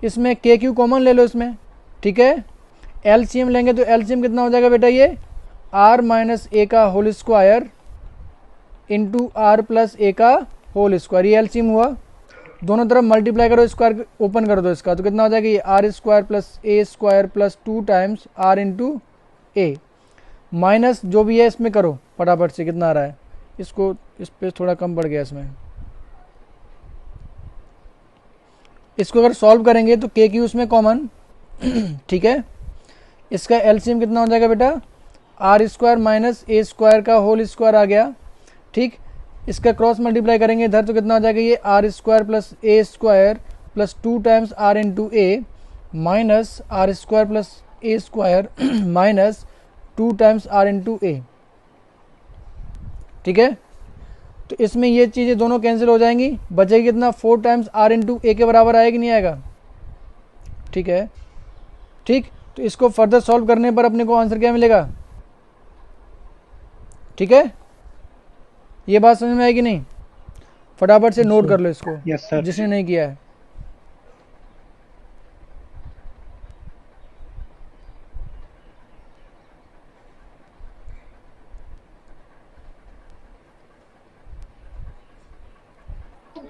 इसमें KQ कॉमन ले लो इसमें। ठीक है, LCM लेंगे तो LCM कितना हो जाएगा बेटा? ये R माइनस ए का whole square into R plus A का होल स्क्वायर। ये LCM हुआ, दोनों तरफ मल्टीप्लाई करो, स्क्वायर ओपन कर दो इसका, तो कितना हो जाएगा? ये R square plus A square plus 2 times R into A minus जो भी है इसमें करो फटाफट से, कितना आ रहा है? इसको इस पे थोड़ा कम पड़ गया इसमें। इसको अगर सॉल्व करेंगे तो KQ उसमें कॉमन। ठीक है, इसका LCM कितना हो जाएगा बेटा? R square minus A square का होल स्क्वायर आ गया। ठीक, इसका क्रॉस मल्टीप्लाई करेंगे इधर तो कितना हो जाएगा? ये R square plus A square plus 2 times R into A minus R square plus A square minus 2 times R into A. ठीक है, तो इसमें ये चीज़ें दोनों कैंसिल हो जाएंगी, बचेगी कितना? 4 टाइम्स R इंटू ए के बराबर आएगा नहीं आएगा? ठीक है, ठीक, तो इसको फर्दर सॉल्व करने पर अपने को आंसर क्या मिलेगा? ठीक है, ये बात समझ में आएगी नहीं? फटाफट से नोट कर लो इसको। Yes sir. जिसने नहीं किया है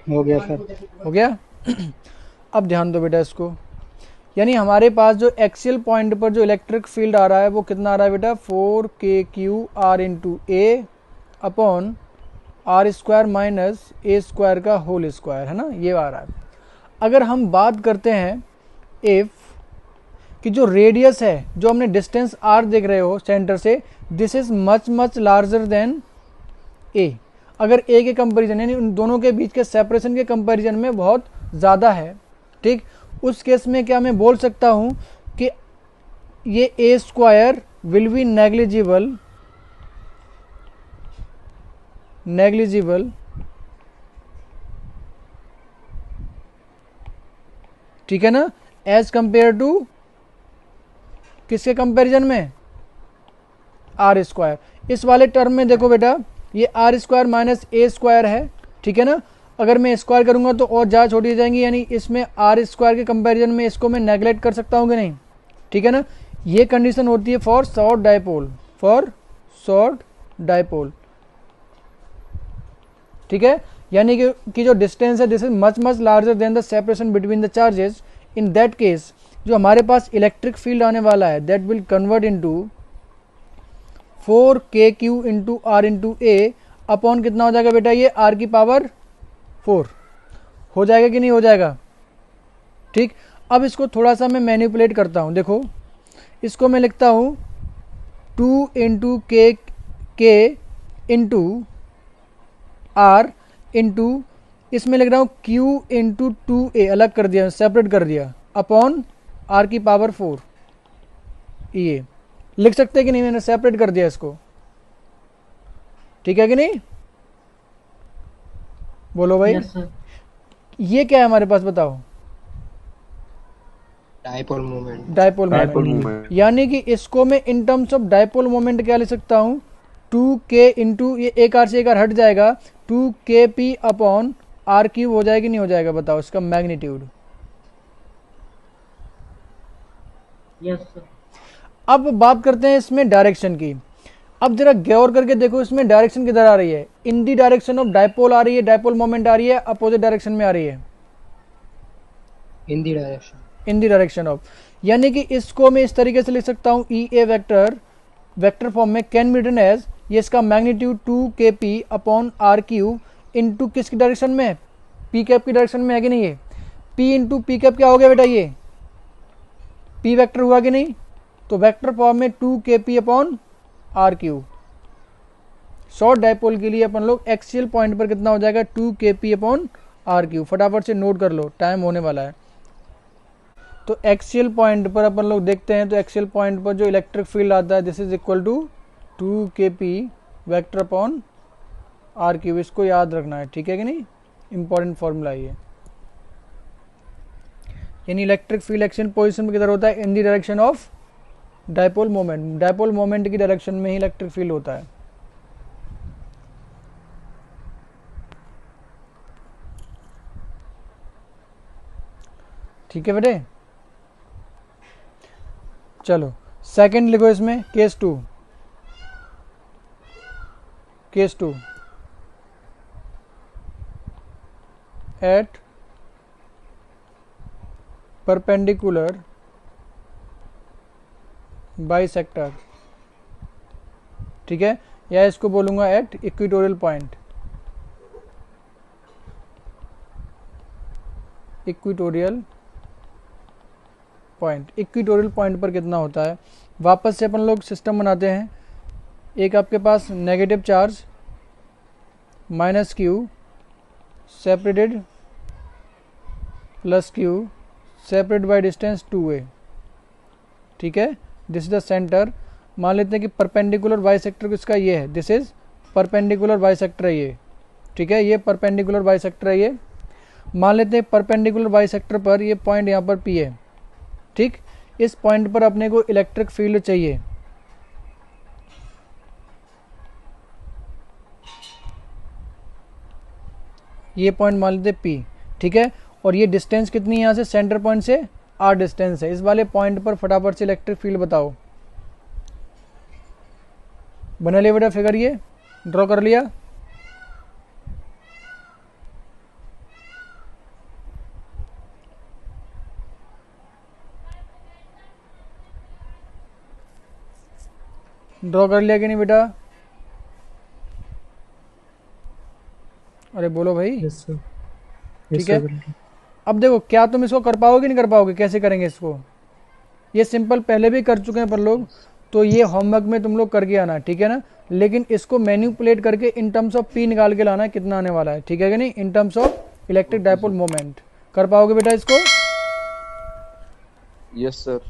हो गया सर। हो गया। अब ध्यान दो बेटा इसको, यानी हमारे पास जो एक्सियल पॉइंट पर जो इलेक्ट्रिक फील्ड आ रहा है वो कितना आ रहा है बेटा, 4KQ R × A upon R² minus A² का होल स्क्वायर, है ना, ये आ रहा है। अगर हम बात करते हैं इफ कि जो रेडियस है, जो हमने डिस्टेंस R देख रहे हो सेंटर से, this is much much larger than A, अगर A के कंपैरिजन यानी उन दोनों के बीच के सेपरेशन के कंपैरिजन में बहुत ज़्यादा है, ठीक, उस केस में क्या मैं बोल सकता हूं कि ये A² विल बी नेग्लिजिबल, ठीक है ना, एज कंपेयर टू किसके कंपैरिजन में, R²। इस वाले टर्म में देखो बेटा ये R² माइनस A² है, ठीक है ना, अगर मैं स्क्वायर करूंगा तो और ज़्यादा छोटी हो जाएंगी, यानी इसमें R² के कंपैरिजन में इसको मैं नेगलेक्ट कर सकता हूँ कि नहीं, ठीक है ना। ये कंडीशन होती है फॉर शॉर्ट डायपोल, ठीक है, यानी कि जो डिस्टेंस है this is much much larger than the separation between the charges. In that case जो हमारे पास इलेक्ट्रिक फील्ड आने वाला है that will convert into 4KQ × R × A upon कितना हो जाएगा बेटा, ये R⁴ हो जाएगा कि नहीं हो जाएगा, ठीक। अब इसको थोड़ा सा मैं मैनिपुलेट करता हूँ, देखो इसको मैं लिखता हूँ 2 × K × R इंटू, इसमें लिख रहा हूँ Q × 2A, अलग कर दिया, सेपरेट कर दिया, अपॉन R⁴ ये लिख सकते हैं कि नहीं, मैंने सेपरेट कर दिया इसको, ठीक है कि नहीं, बोलो भाई। Yes sir. ये क्या है हमारे पास बताओ, डायपोल मोमेंट। डायपोल मोमेंट, यानी कि इसको मैं in terms of dipole moment क्या लिख सकता हूँ, 2K इंटू, ये एक आर से एक आर हट जाएगा, 2KP अपॉन R³ हो जाएगी नहीं हो जाएगा, बताओ इसका मैग्नीट्यूड। Yes sir. अब बात करते हैं इसमें डायरेक्शन की। अब जरा गौर करके देखो इसमें डायरेक्शन किधर आ रही है, in the direction of dipole आ रही है, डायपोल मोमेंट आ रही है, अपोजिट डायरेक्शन में आ रही है, in the direction, in the direction of, यानी कि इसको मैं इस तरीके से लिख सकता हूँ EA वेक्टर फॉर्म में कैन बी रिटन एज, ये इसका magnitude 2KP upon R³ into किसकी डायरेक्शन में, P कैप की डायरेक्शन में है कि नहीं, ये P इंटू P कैप क्या हो गया बेटा, ये P वेक्टर हुआ कि नहीं, तो वेक्टर फॉर्म में 2KP upon R³। Short dipole के लिए अपन लोग एक्सियल पॉइंट पर कितना हो जाएगा, 2KP अपॉन R³, फटाफट से नोट कर लो, टाइम होने वाला है। तो एक्सियल पॉइंट पर अपन लोग देखते हैं, तो एक्सियल पॉइंट पर जो इलेक्ट्रिक फील्ड आता है this is equal to 2KP vector upon R³, इसको याद रखना है, ठीक है कि नहीं, इंपॉर्टेंट फॉर्मूला ये, यानी इलेक्ट्रिक फील्ड एक्शन पोजीशन में किधर होता है, in the direction of dipole moment, dipole moment की डायरेक्शन में ही इलेक्ट्रिक फील्ड होता है। ठीक है बेटे, चलो सेकंड लिखो इसमें, केस 2, एट परपेंडिकुलर बाइसेक्टर, ठीक है, या इसको बोलूंगा at equatorial point, equatorial point पर कितना होता है। वापस से अपन लोग सिस्टम बनाते हैं, एक आपके पास negative charge -Q separated +Q separate by distance 2a, ठीक है, दिस इज द सेंटर। मान लेते हैं कि परपेंडिकुलर बाइसेक्टर किसका ये है, दिस इज परपेंडिकुलर बाइसेक्टर है ये, ठीक है, ये परपेंडिकुलर बाइसेक्टर है ये। मान लेते हैं परपेंडिकुलर बाइसेक्टर पर ये पॉइंट यहाँ पर P है, ठीक, इस पॉइंट पर अपने को इलेक्ट्रिक फील्ड चाहिए, ये पॉइंट मान लेते P, ठीक है, और ये डिस्टेंस कितनी है यहाँ से सेंटर पॉइंट से R डिस्टेंस है। इस वाले पॉइंट पर फटाफट से इलेक्ट्रिक फील्ड बताओ, बना लिया बेटा फिगर, ये ड्रॉ कर लिया, ड्रॉ कर लिया कि नहीं बेटा? अरे बोलो भाई। Yes sir. ठीक है, अब देखो क्या तुम इसको कर पाओगे नहीं कर पाओगे? कैसे करेंगे इसको? ये सिंपल पहले भी कर चुके हैं पर लोग, तो ये होमवर्क में तुम लोग करके आना, ठीक है ना? लेकिन इसको मैनिपुलेट करके इन टर्म्स ऑफ पी निकाल के लाना है कितना आने वाला है, ठीक है कि नहीं? In terms of electric dipole moment कर पाओगे बेटा इसको? Yes sir.